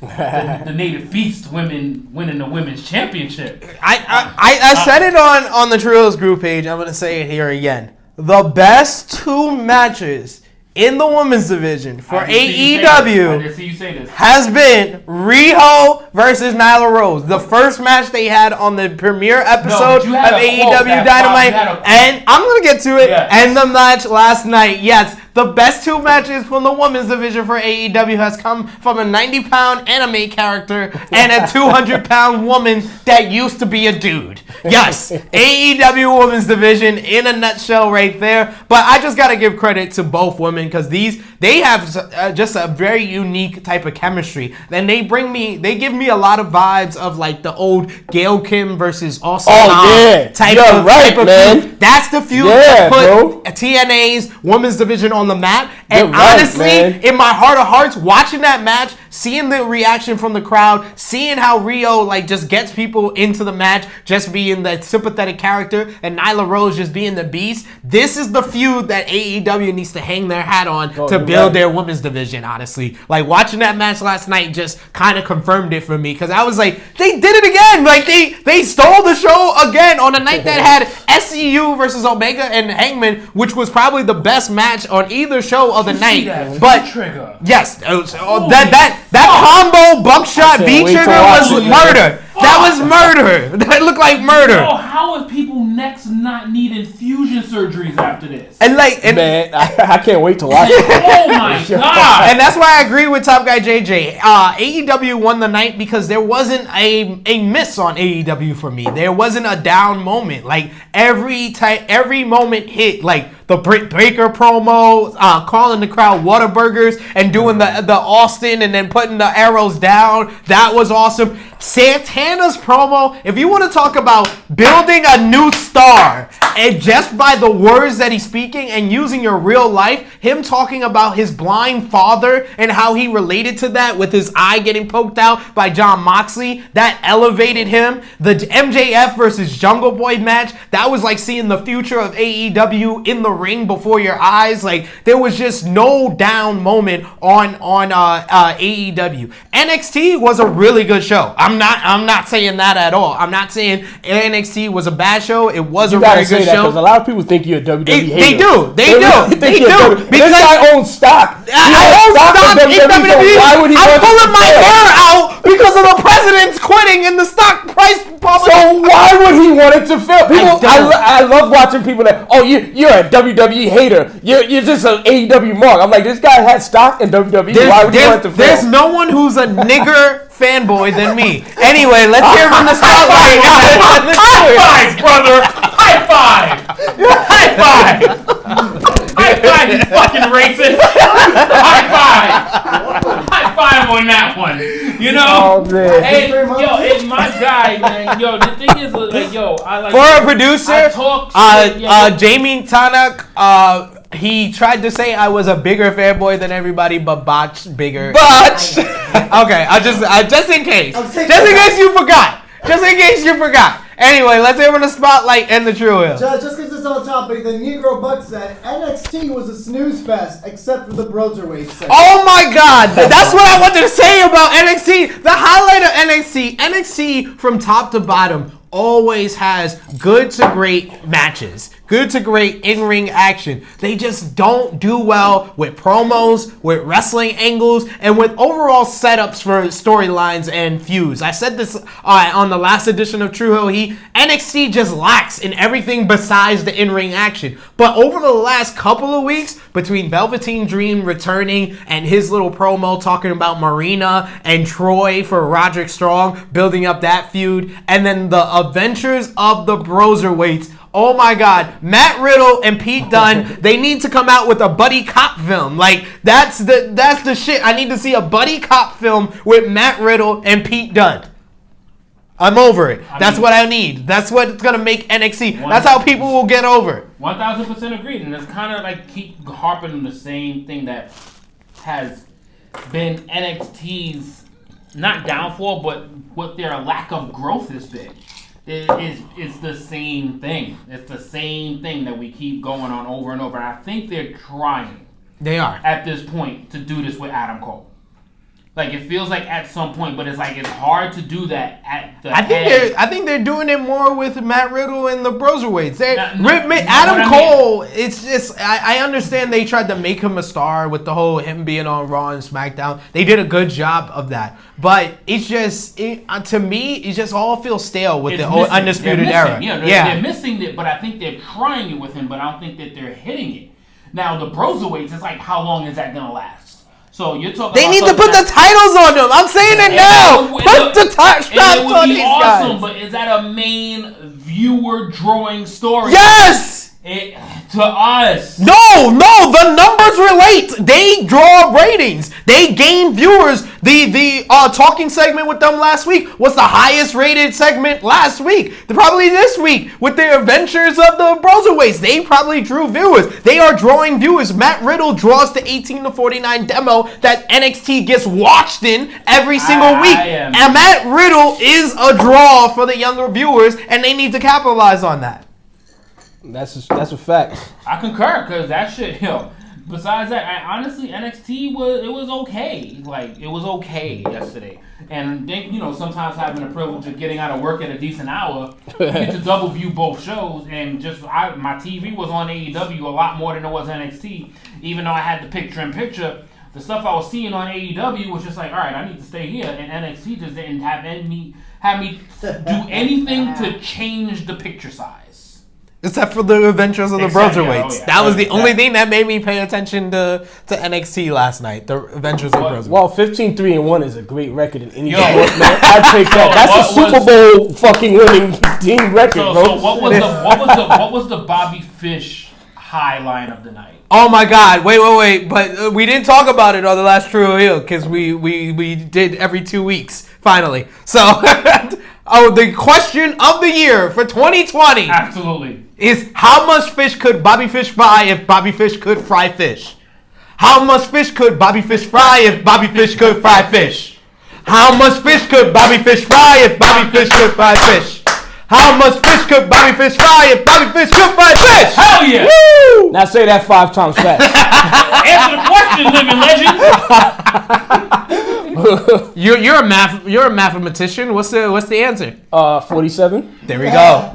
Native Beast women winning the women's championship. I said it on the True Hills group page. I'm going to say it here again. The best two matches in the women's division for AEW has been Riho versus Nyla Rose. The first match they had on the premiere episode of AEW Dynamite. And I'm going to get to it. Yes. And the match last night. Yes, The best 2 matches from the women's division for AEW has come from a 90-pound anime character and a 200-pound woman that used to be a dude. Yes, AEW women's division in a nutshell right there. But I just got to give credit to both women because they have just a very unique type of chemistry. And they give me a lot of vibes of like the old Gail Kim versus Austin type of feud. That's the feud that put TNA's women's division on the map. And honestly, in my heart of hearts, watching that match, seeing the reaction from the crowd, seeing how Rio like just gets people into the match, just being that sympathetic character, and Nyla Rose just being the beast. This is the feud that AEW needs to hang their hat on to build their women's division, honestly. Like, watching that match last night just kind of confirmed it for me, because I was like, they did it again. Like, they stole the show again on a night that had SCU versus Omega and Hangman, which was probably the best match on either show of the night. But Trigger. Yes, that combo buckshot V-trigger was murder. That was murder. That looked like murder. Yo, how is people next not need infusion surgeries after this? And man, I can't wait to watch it. Oh my god! And that's why I agree with Top Guy JJ. AEW won the night because there wasn't a miss on AEW for me. There wasn't a down moment. Like every moment hit. Like the Breaker promo, calling the crowd Whataburgers and doing the Austin and then putting the arrows down. That was awesome. Santana's promo, if you want to talk about building a new star, and just by the words that he's speaking and using your real life, him talking about his blind father and how he related to that with his eye getting poked out by Jon Moxley, that elevated him. The MJF versus Jungle Boy match, that was like seeing the future of AEW in the ring before your eyes. Like, there was just no down moment on AEW. NXT was a really good show. I'm not saying that at all. I'm not saying NXT was a bad show. It was a very good show. Because a lot of people think you're a WWE hater. They do. Because this guy owns stock. I own stock in WWE. Why would he I'm pulling my hair out because of the president's quitting and the stock price. So why would he want it to fail? I love watching people that, you're a WWE hater. You're just an AEW mark. I'm like, this guy had stock in WWE. Why would he want it to fail? There's no one who's a nigger fanboy than me. Anyway, let's hear from the spotlight. High five, brother! High five! High five! High five, you fucking racist! High five! High five on that one. You know? Oh, man. Hey, it's my guy, man. Yo, the thing is, like, I like. For a producer, I talk Jamie Tanak, he tried to say I was a bigger fanboy than everybody, but botched bigger. Botched. Okay, just in case you forgot. Anyway, let's hear from the spotlight and the True Hill. Just because it's on topic, the Negro Buck said NXT was a snooze fest except for the Broserweight segment. Oh my God, that's what I wanted to say about NXT. The highlight of NXT from top to bottom always has good to great matches. Good to great in-ring action. They just don't do well with promos, with wrestling angles, and with overall setups for storylines and feuds. I said this on the last edition of True Hill Heat. NXT just lacks in everything besides the in-ring action. But over the last couple of weeks, between Velveteen Dream returning and his little promo talking about Marina and Troy for Roderick Strong, building up that feud, and then the adventures of the Broserweights. Oh my God, Matt Riddle and Pete Dunne, they need to come out with a buddy cop film. Like, that's the shit. I need to see a buddy cop film with Matt Riddle and Pete Dunne. I'm over it. That's what I need. That's what's going to make NXT. That's how people will get over it. 1000% agreed. And it's kind of like keep harping on the same thing that has been NXT's, not downfall, but what their lack of growth has been. It's the same thing. It's the same thing that we keep going on over and over. And I think they're trying. They are. At this point to do this with Adam Cole. Like, it feels like at some point, but it's like it's hard to do that at the head. I think they're doing it more with Matt Riddle and the Broserweights. Adam Cole, it's just, I understand they tried to make him a star with the whole him being on Raw and SmackDown. They did a good job of that. But it's just, to me, it just all feels stale with the whole Undisputed Era. They're missing it, but I think they're trying it with him, but I don't think that they're hitting it. Now the Broserweights, it's like, how long is that gonna last? So you're talking. They about need to put the titles on them. I'm saying it now. Put the straps on these awesome, guys. but is that a main viewer drawing story? Yes. To us. No, the numbers relate. They draw ratings. They gain viewers. The talking segment with them last week was the highest rated segment last week. Probably this week with the adventures of the Broserweights. They probably drew viewers. They are drawing viewers. Matt Riddle draws the 18 to 49 demo that NXT gets watched in every single week. And Matt Riddle is a draw for the younger viewers, and they need to capitalize on that. That's a fact. I concur, because that shit, besides that, honestly, NXT was okay. Like, it was okay yesterday. And they, sometimes having the privilege of getting out of work at a decent hour, you get to double view both shows. And my TV was on AEW a lot more than it was NXT. Even though I had the picture-in-picture, the stuff I was seeing on AEW was just like, all right, I need to stay here. And NXT just didn't have me do anything to change the picture size. Except for the adventures of the Broserweights. Yeah. That was the only thing that made me pay attention to NXT last night. The adventures of the Broserweights. Well, 15-3-1 is a great record in any sport, man. I take that. That's a Super Bowl fucking winning team record, bro. So what was the Bobby Fish highline of the night? Oh my God! Wait! But we didn't talk about it on the last True Hill because we did every 2 weeks finally. So, the question of the year for 2020. Absolutely. Is how much fish could Bobby Fish buy if Bobby Fish could fry fish? How much fish could Bobby Fish fry if Bobby Fish could fry fish? How much fish could Bobby Fish fry if Bobby Fish could fry fish? How much fish could Bobby Fish fry if Bobby Fish could fry fish? Hell yeah! Woo! Now say that 5 times fast. Answer the question, living legend. You're a mathematician. What's the answer? 47. There we go.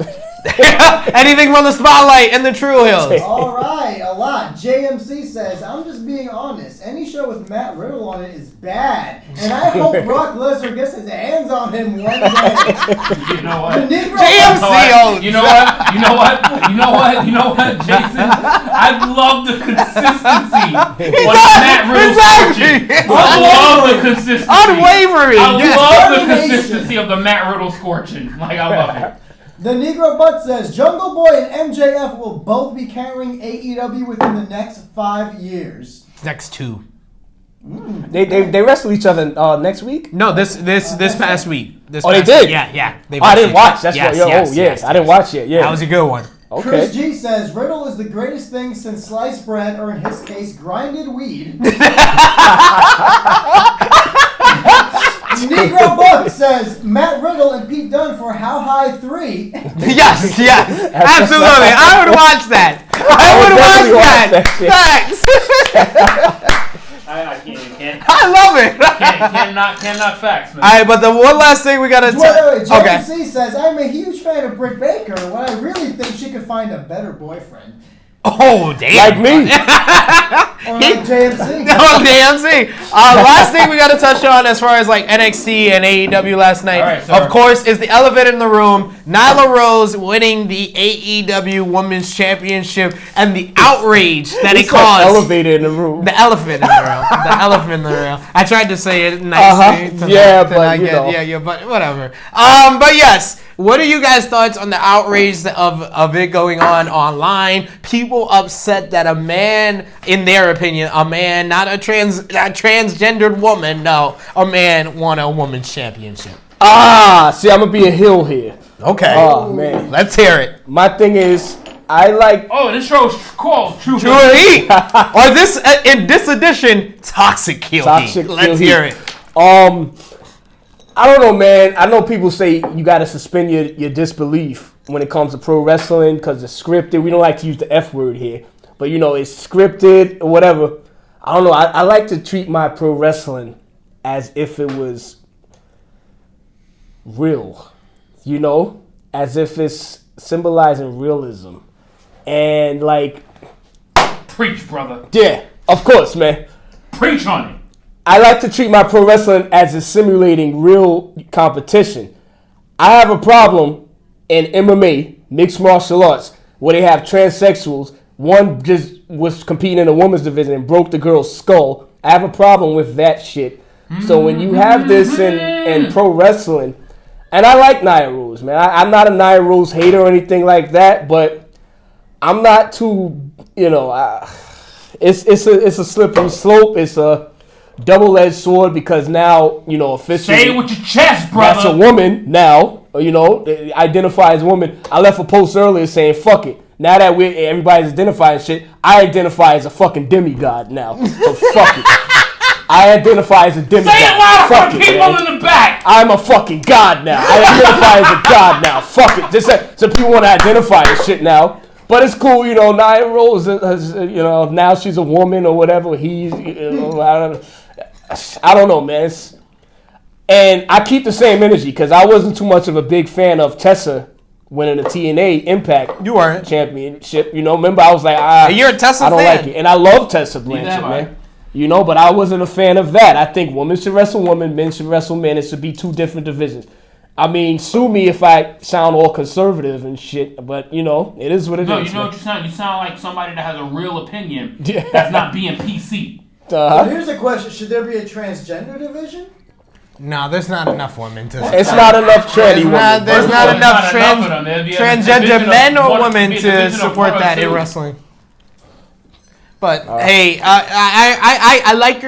Anything from the spotlight and the True Hills. All right, a lot. JMC says, I'm just being honest. Any show with Matt Riddle on it is bad. And I hope Brock Lesnar gets his hands on him one day. You know what? JMC. You know what, Jason? I love the consistency on Matt Riddle's scorching. I love the consistency. Unwavering. I love the consistency of the Matt Riddle scorching. Like, I love it. The Negro Butt says, Jungle Boy and MJF will both be carrying AEW within the next 5 years. Next 2. They wrestle each other next week? No, this past week. They did? Yeah. I didn't watch. That's yes, what. Yes, I didn't watch it. Yeah, that was a good one. Okay. Chris G says, Riddle is the greatest thing since sliced bread, or in his case, grinded weed. Negro Buck says, Matt Riddle and Pete Dunne for How High 3. Yes, absolutely. I would watch that. I would watch that. Facts. I can't. I love it. Cannot facts, man. All right, but the one last thing we gotta Wait. Okay. JC says, I'm a huge fan of Britt Baker. What I really think she could find a better boyfriend. Oh, damn. Like me. Or like JMC. Oh, JMC. Last thing we got to touch on as far as like NXT and AEW last night, right, of course, is the elephant in the room. Nyla Rose winning the AEW Women's Championship and the outrage that it caused. Elevator in the room. The elephant in the room. The elephant in the room. I tried to say it nicely. But whatever. But yes. What are you guys' thoughts on the outrage of it going on online? People upset that a man, in their opinion, a man, not a transgendered woman, no, a man won a women's championship. See, I'm gonna be a heel here. Okay. Oh man, let's hear it. My thing is, I like. Oh, this show's called True Heat. Or this in this edition, Toxic Heel Heat. Let's hear it. I don't know, man. I know people say you got to suspend your disbelief when it comes to pro wrestling because it's scripted. We don't like to use the F word here. But, it's scripted or whatever. I don't know. I like to treat my pro wrestling as if it was real, as if it's symbolizing realism. And, Preach, brother. Yeah, of course, man. Preach on it. I like to treat my pro wrestling as it's simulating real competition. I have a problem in MMA, mixed martial arts, where they have transsexuals One just was competing in the women's division and broke the girl's skull. I have a problem with that shit. So when you have this in pro wrestling, and I like Nia Rose, man. I'm not a Nia Rose hater or anything like that, but I'm not too, it's a slippery slope. It's a double-edged sword because now, officially. Say it with your chest, brother. That's a woman now, they identify as a woman. I left a post earlier saying, fuck it. Now that everybody's identifying shit, I identify as a fucking demigod now. So fuck it. I identify as a demigod. Say it loud fuck for it, people man. in the back. I'm a fucking god now. I identify as a god now. Fuck it. Just some people want to identify as shit now. But it's cool, Nia Rose, now she's a woman or whatever. I don't know, man. And I keep the same energy because I wasn't too much of a big fan of Tessa winning the TNA Impact Championship. Remember I was like, you're a Tessa I don't fan. like it. And I love Tessa Blanchard, man. But I wasn't a fan of that. I think women should wrestle women, men should wrestle men. It should be two different divisions. I mean, sue me if I sound all conservative and shit, but, it is what it is. No, you know what you sound? You sound like somebody that has a real opinion that's not being PC. Well, here's a question. Should there be a transgender division? No, there's not enough women to. It's not enough tranny women. There's not enough transgender men or women to division of support one or that in two. wrestling. But hey, I like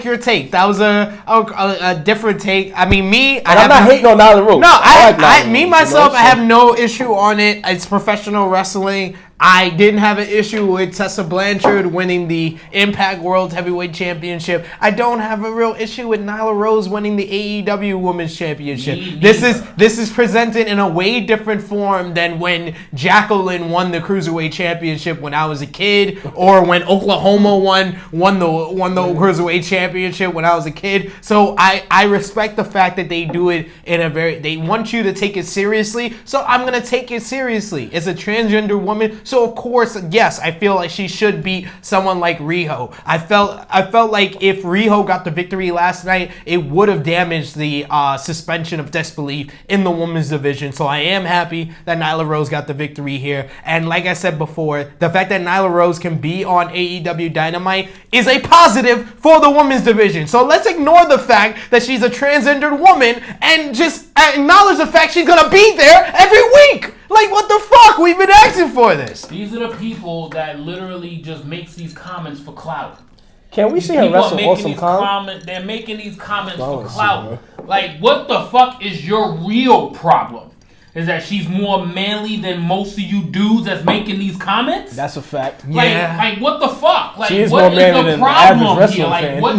your take. That was a different take. I mean, I'm not hating on Nyla Rose. No, I like Nyla Rose, me myself, I have no issue on it. It's professional wrestling. I didn't have an issue with Tessa Blanchard winning the Impact World Heavyweight Championship. I don't have a real issue with Nyla Rose winning the AEW Women's Championship. This is presented in a way different form than when Jacqueline won the Cruiserweight Championship when I was a kid, or when Oklahoma won the Cruiserweight Championship when I was a kid. So I respect the fact that they do it they want you to take it seriously. So I'm gonna take it seriously. It's a transgender woman. So of course, yes, I feel like she should beat someone like Riho. I felt like if Riho got the victory last night, it would have damaged the suspension of disbelief in the women's division. So I am happy that Nyla Rose got the victory here. And like I said before, the fact that Nyla Rose can be on AEW Dynamite is a positive for the women's division. So let's ignore the fact that she's a transgendered woman and just acknowledge the fact she's gonna be there every week. Like, what the fuck? We've been asking for this. These are the people that literally just makes these comments for clout. Can we see her wrestle Awesome Kong? They're making these comments for clout. Like, what the fuck is your real problem? Is that she's more manly than most of you dudes that's making these comments? That's a fact. Like what the fuck? Like, she is what more is manly the than problem the average here? Like, fan. what?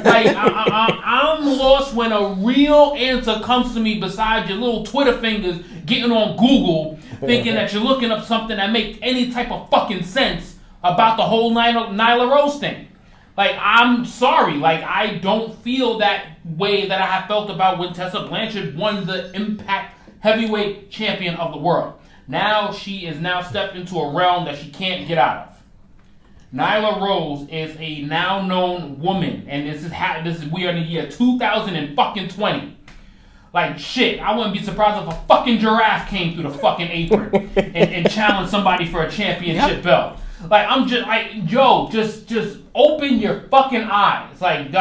Like, I'm lost when a real answer comes to me besides your little Twitter fingers getting on Google, thinking that you're looking up something that makes any type of fucking sense about the whole Nyla Rose thing. Like, I'm sorry. Like, I don't feel that way that I have felt about when Tessa Blanchard won the Impact Heavyweight Champion of the world. Now she is now stepped into a realm that she can't get out of. Nyla Rose is a now known woman, and this is we are in the year 2020. Like, shit, I wouldn't be surprised if a fucking giraffe came through the fucking apron and challenged somebody for a championship belt. Like, I'm just like, yo, just open your fucking eyes. Like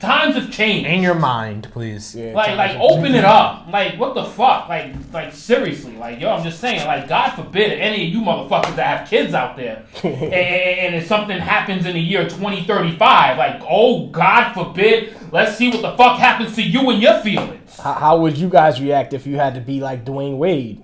times have changed. In your mind, please. Yeah, like open it up. Like, what the fuck? Like seriously. Like, yo, I'm just saying, like, God forbid any of you motherfuckers that have kids out there and if something happens in the year 2035, like, oh, God forbid, let's see what the fuck happens to you and your feelings. How would you guys react if you had to be like Dwayne Wade,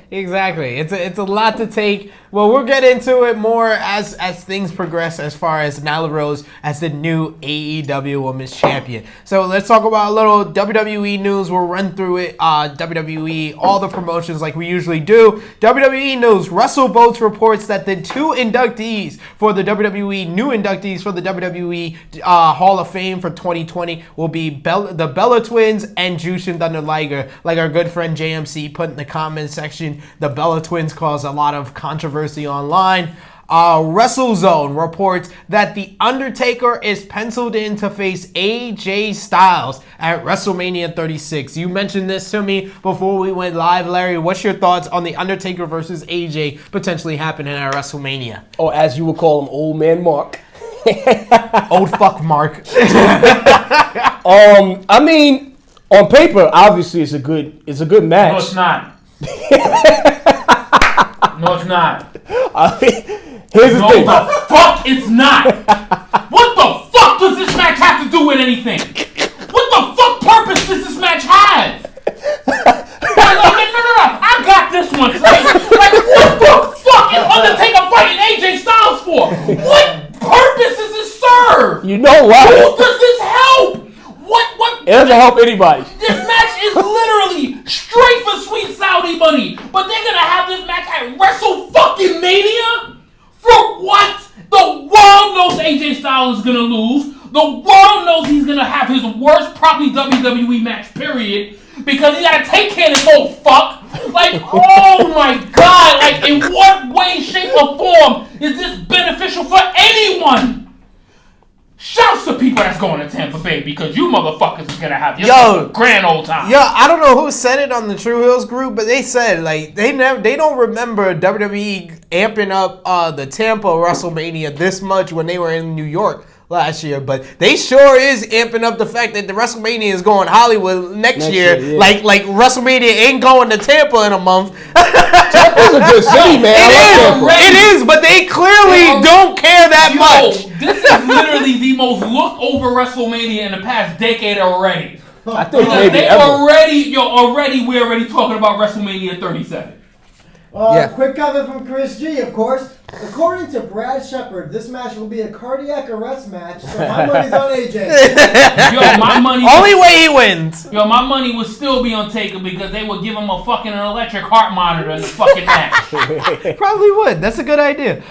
Exactly. It's a lot to take. Well, we'll get into it more as things progress as far as Nyla Rose as the new AEW Women's Champion. So let's talk about a little WWE news. We'll run through it. WWE, all the promotions like we usually do. WWE news. Russell Votes reports that the two inductees for the WWE, new inductees for the WWE Hall of Fame for 2020 will be the Bella Twins and Jushin Thunder Liger. Like our good friend JMC put in the comment section, the Bella Twins caused a lot of controversy online. WrestleZone reports that The Undertaker is penciled in to face AJ Styles at WrestleMania 36. You mentioned this to me before we went live, Larry. What's your thoughts on The Undertaker versus AJ potentially happening at WrestleMania? Or as you would call him, Old Man Mark. Old fuck Mark. I mean, on paper, obviously it's a good match. No, it's not. No, it's not. Here's the thing. No, the fuck it's not. What the fuck does this match have to do with anything? What the fuck purpose does this match have? No. I got this one. Like what the fuck is Undertaker fighting AJ Styles for? What purpose does this serve? You know why? Who does this help? What? It doesn't help anybody. This match is literally straight for Sweet Saudi Money, but they're gonna have this match at WrestleMania? For what? The world knows AJ Styles is gonna lose. The world knows he's gonna have his worst probably WWE match, period, because he gotta take care of this old fuck. Like, oh my god, like in what way, shape, or form is this beneficial for anyone? Shouts to people that's going to Tampa Bay because you motherfuckers is gonna have your grand old time. Yo, I don't know who said it on the True Hills group, but they said like they don't remember WWE amping up the Tampa WrestleMania this much when they were in New York last year, but they sure is amping up the fact that the WrestleMania is going Hollywood next year. Yeah. Like WrestleMania ain't going to Tampa in a month. Tampa's a good city, man. It is, but they clearly don't care that much. This is literally the most looked over WrestleMania in the past decade already. I think Because maybe they ever. we're already talking about WrestleMania 37. Quick comment from Chris G, of course. According to Brad Shepard, this match will be a cardiac arrest match, so my money's on AJ. Yo, my money Only way he wins. Yo, my money would still be on Taker because they would give him a fucking electric heart monitor in the fucking match. Probably would. That's a good idea.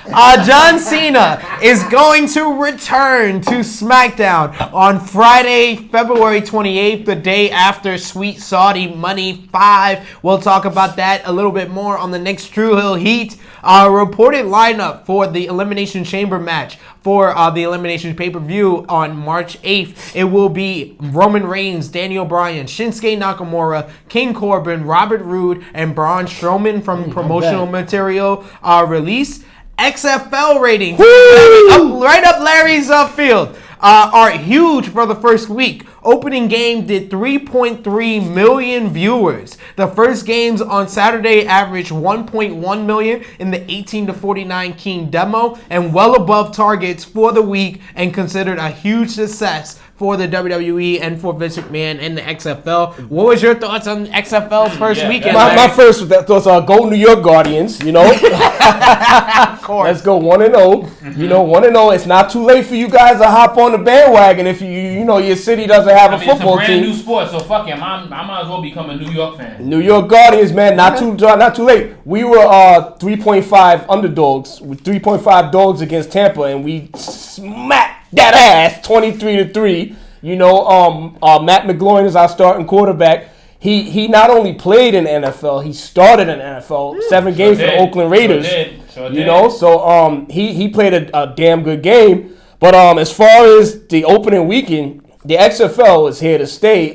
John Cena is going to return to SmackDown on Friday, February 28th, the day after Sweet Saudi Money 5. We'll talk about that a little bit more on the next True Hill Heat. Reported lineup for the Elimination Chamber match for the Elimination pay-per-view on March 8th. It will be Roman Reigns, Daniel Bryan, Shinsuke Nakamura, King Corbin, Robert Roode, and Braun Strowman from promotional material release. XFL ratings, right up Larry's field, are huge for the first week. Opening game did 3.3 million viewers. The first games on Saturday averaged 1.1 million in the 18 to 49 King demo and well above targets for the week and considered a huge success for the WWE and for Vince McMahon and the XFL. What was your thoughts on XFL's first weekend? My first thoughts are go New York Guardians, you know. Of course. Let's go 1-0. You know, 1-0. It's not too late for you guys to hop on the bandwagon if you know your city doesn't have a football it's a brand team. new sport, so fuck him. I might as well become a New York fan. New York Guardians, man, not too late. We were 3.5 underdogs with 3.5 dogs against Tampa, and we smacked that ass 23-3. You know, Matt McGloin is our starting quarterback. He not only played in the NFL, he started in the NFL. 7 games for the Oakland Raiders. Sure you know, so he played a damn good game. But as far as the opening weekend, the XFL is here to stay.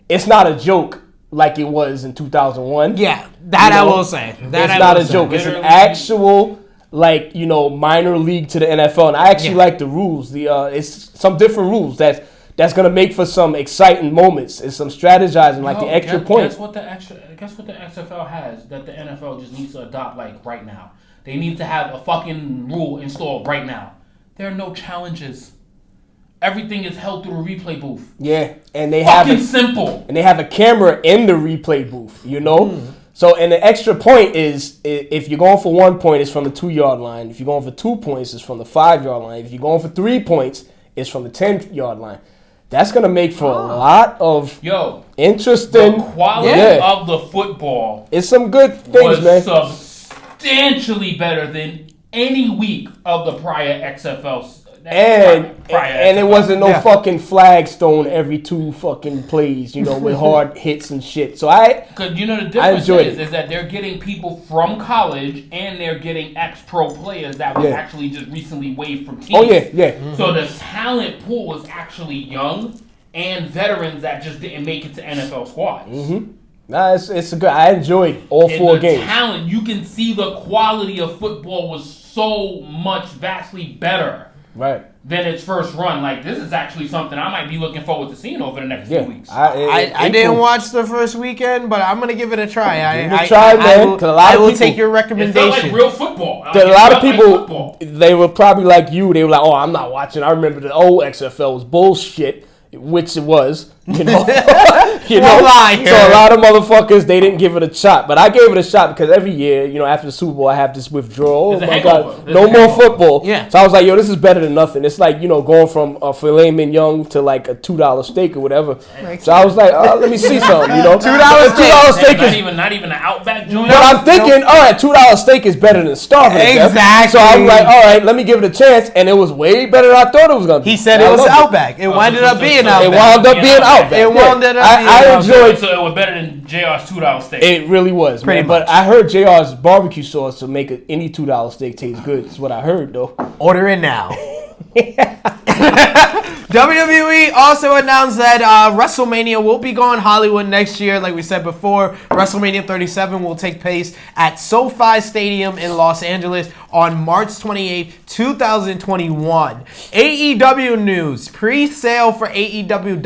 It's not a joke like it was in 2001. Yeah, that I will say. It's not a joke. It's an actual, like, you know, minor league to the NFL. And I actually like the rules. It's some different rules that's gonna make for some exciting moments and some strategizing, like the extra points. Guess what the XFL has that the NFL just needs to adopt like right now. They need to have a fucking rule installed right now. There are no challenges. Everything is held through the replay booth. Yeah, and they simple. And they have a camera in the replay booth, you know? So, and the extra point is, if you're going for 1 point, it's from the 2-yard line. If you're going for 2 points, it's from the 5-yard line. If you're going for 3 points, it's from the 10-yard line. That's going to make for a lot of interesting. The quality of the football it's some good things, man. Substantially better than any week of the prior XFL And it wasn't no fucking flagstone every 2 fucking plays, with hard hits and shit. So because the difference is that they're getting people from college and they're getting ex-pro players that was actually just recently waived from teams. Oh yeah. So the talent pool is actually young and veterans that just didn't make it to NFL squads. Mm-hmm. Nah, it's a good. I enjoyed all 4 games. Talent, you can see the quality of football was so much vastly better. Right. Than its first run. Like, this is actually something I might be looking forward to seeing over the next few weeks. I didn't watch the first weekend, but I'm going to give it a try. I will take your recommendation. It felt like real football. A lot of people, they were probably like you. They were like, oh, I'm not watching. I remember the old XFL was bullshit, which it was. So a lot of motherfuckers, they didn't give it a shot, but I gave it a shot because every year, after the Super Bowl, I have this withdrawal. Oh my god, no more football. Yeah. So I was like, yo, this is better than nothing. It's like going from a filet mignon to like a $2 steak or whatever. So I was like, let me see something. $2 steak is not even an Outback joint. But I'm thinking, all right, $2 steak is better than starving. Exactly. So I'm like, all right, let me give it a chance, and it was way better than I thought it was gonna be. He said it was Outback. It wound up being Outback. It wound up being Outback. I enjoyed. So it was better than JR's $2 steak. It really was, man. But I heard JR's barbecue sauce will make any $2 steak taste good. That's what I heard, though. Order it now. WWE also announced that WrestleMania will be going Hollywood next year. Like we said before, WrestleMania 37 will take place at SoFi Stadium in Los Angeles on March 28th, 2021. AEW news. Pre-sale for AEW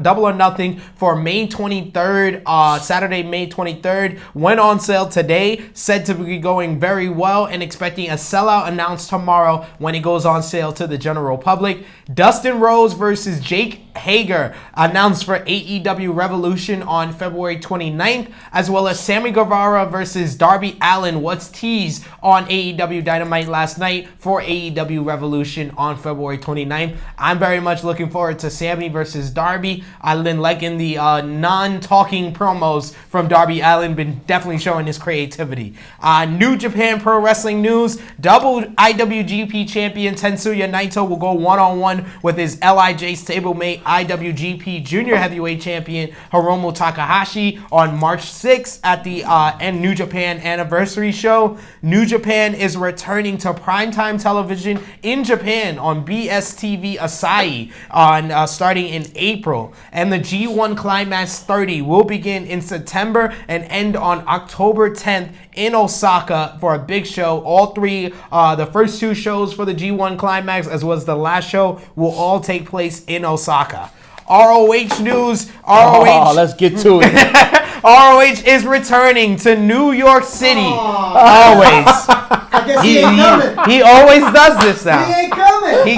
Double or Nothing for May 23rd, Saturday, May 23rd, went on sale today. Said to be going very well and expecting a sellout announced tomorrow when it goes on sale to the general public. Dustin Rhodes versus Jake Hager announced for AEW Revolution on February 29th, as well as Sammy Guevara versus Darby Allin was teased on AEW Dynamite last night for AEW Revolution on February 29th. I'm very much looking forward to Sammy versus Darby. I've been liking the non-talking promos from Darby Allin, been definitely showing his creativity. New Japan Pro Wrestling news, double IWGP champion Tetsuya Naito will go one-on-one with his LIJ stablemate IWGP Junior Heavyweight Champion Hiromu Takahashi on March 6th at the New Japan Anniversary Show. New Japan is returning to primetime television in Japan on BSTV Asahi on starting in April. And the G1 Climax 30 will begin in September and end on October 10th in Osaka for a big show. All three, the first 2 shows for the G1 Climax as well as the last show will all take place in Osaka. ROH news. Let's get to it. ROH is returning to New York City. Always. I guess he ain't coming. He always does this now. He ain't coming. He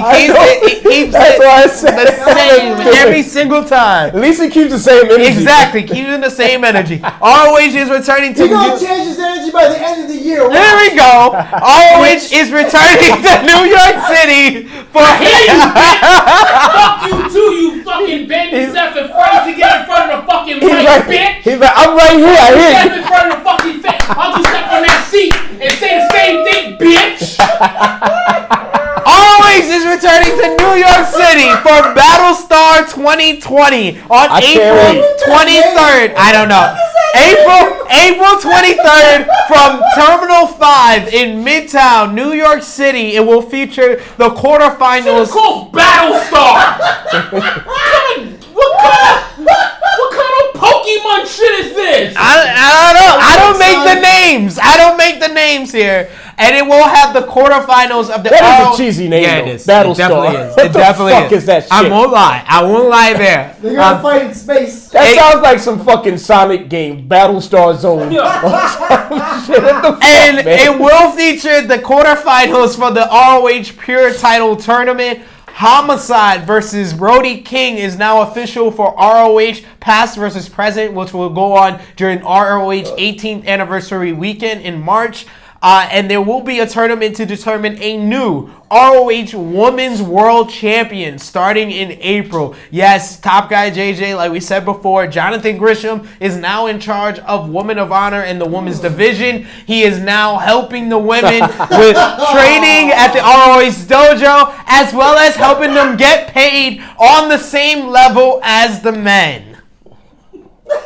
keeps the same every single time. At least he keeps the same energy. Exactly, keeping the same energy. ROH is returning to. He's gonna change his energy by the end of the year. Wow. There we go. ROH is returning to New York City for. Fuck you too, you fucking baby Seth afraid to get in front of the fucking mic, bitch. He's like, I'm right here. I hear you. Step in front of the fucking face. I'll just step on that seat and say the same thing, bitch. ROH is returning to New York City for Battlestar 2020 on April 23rd. I don't know. April 23rd from Terminal 5 in Midtown, New York City. It will feature the quarterfinals. It's called Battlestar. What kind of Pokemon shit is this? I don't make the names. I don't make the names here. And it will have the quarterfinals of the. That is a cheesy name. Yeah, though. it is. Battlestar. It definitely is. What It the definitely fuck is that shit? I won't lie there. They're gonna fight in space. That sounds like some fucking Sonic game, Battlestar Zone. Shit, what the fuck, And man? it will feature the quarterfinals for the ROH Pure Title Tournament. Homicide versus Brody King is now official for ROH Past versus Present, which will go on during ROH 18th Anniversary Weekend in March. And there will be a tournament to determine a new ROH Women's World Champion starting in April. Yes, Top Guy JJ, like we said before, Jonathan Grisham is now in charge of Women of Honor in the women's division. He is now helping the women with training at the ROH dojo, as well as helping them get paid on the same level as the men.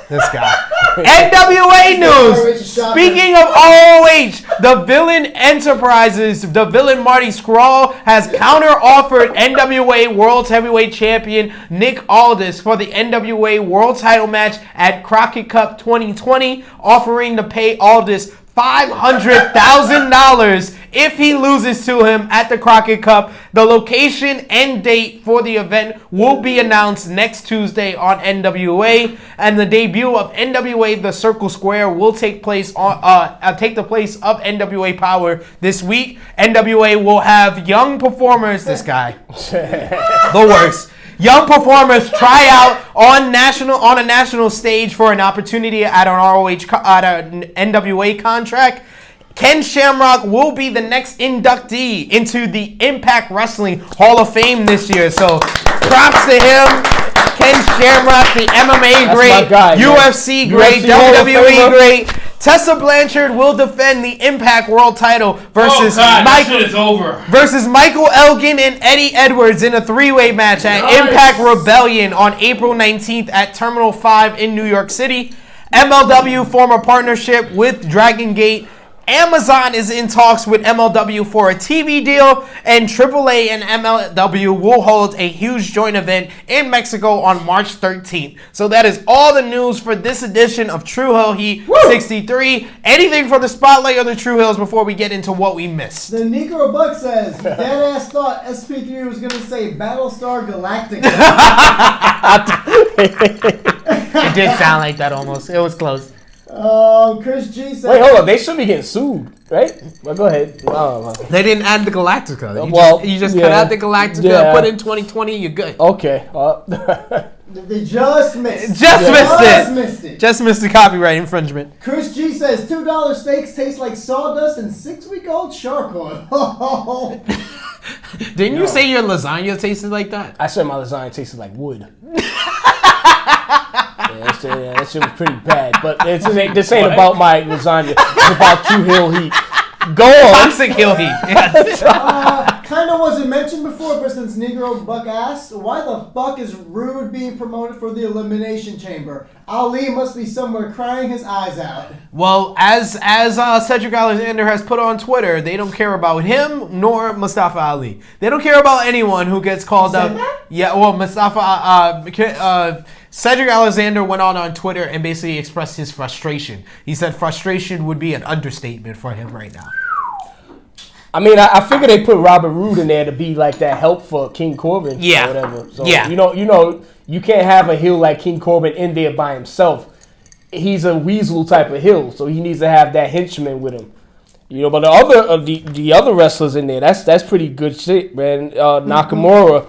This guy. NWA news. Speaking of ROH, the Villain Enterprises, the villain Marty Scurll has counter-offered NWA World Heavyweight Champion Nick Aldis for the NWA World Title match at Crockett Cup 2020, offering to pay Aldis $500,000 if he loses to him at the Crockett Cup. The location and date for the event will be announced next Tuesday on NWA, and the debut of NWA The Circle Square will take the place of NWA Power this week. NWA will have young performers. This guy, the worst. Young performers try out on a national stage for an opportunity at an NWA contract. Ken Shamrock will be the next inductee into the Impact Wrestling Hall of Fame this year. So props to him. Ken Shamrock, the MMA great, UFC great, WWE great. Tessa Blanchard will defend the Impact World title versus Michael Elgin and Eddie Edwards in a three-way match at Impact Rebellion on April 19th at Terminal 5 in New York City. MLW form a partnership with Dragon Gate. Amazon is in talks with MLW for a TV deal, and AAA and MLW will hold a huge joint event in Mexico on March 13th. So that is all the news for this edition of True Hill Heat 63. Anything for the spotlight of the True Hills before we get into what we missed? The Negro Buck says, deadass thought SP3 was going to say Battlestar Galactica. It did sound like that almost. It was close. Chris G said... Wait, hold on. They should be getting sued, right? Well, go ahead. They didn't add the Galactica. You just cut out the Galactica, put in 2020, you're good. Okay. They just missed. Just missed the copyright infringement. Chris G says, $2 steaks taste like sawdust and 6-week-old shark oil. Didn't you say your lasagna tasted like that? I said my lasagna tasted like wood. That shit was pretty bad, but this ain't about my lasagna. It's about True Hill Heat. Go on. Toxic Hill Heat. Kind of wasn't mentioned before, but since Negro Buck asked, why the fuck is Rude being promoted for the Elimination Chamber? Ali must be somewhere crying his eyes out. Well, as Cedric Alexander has put on Twitter, they don't care about him nor Mustafa Ali. They don't care about anyone who gets called up. That? Yeah, well, Cedric Alexander went on Twitter and basically expressed his frustration. He said frustration would be an understatement for him right now. I mean, I figure they put Robert Roode in there to be like that help for King Corbin or whatever. So, you know, you can't have a heel like King Corbin in there by himself. He's a weasel type of heel, so he needs to have that henchman with him. You know, but the other wrestlers in there, that's pretty good shit, man. Nakamura,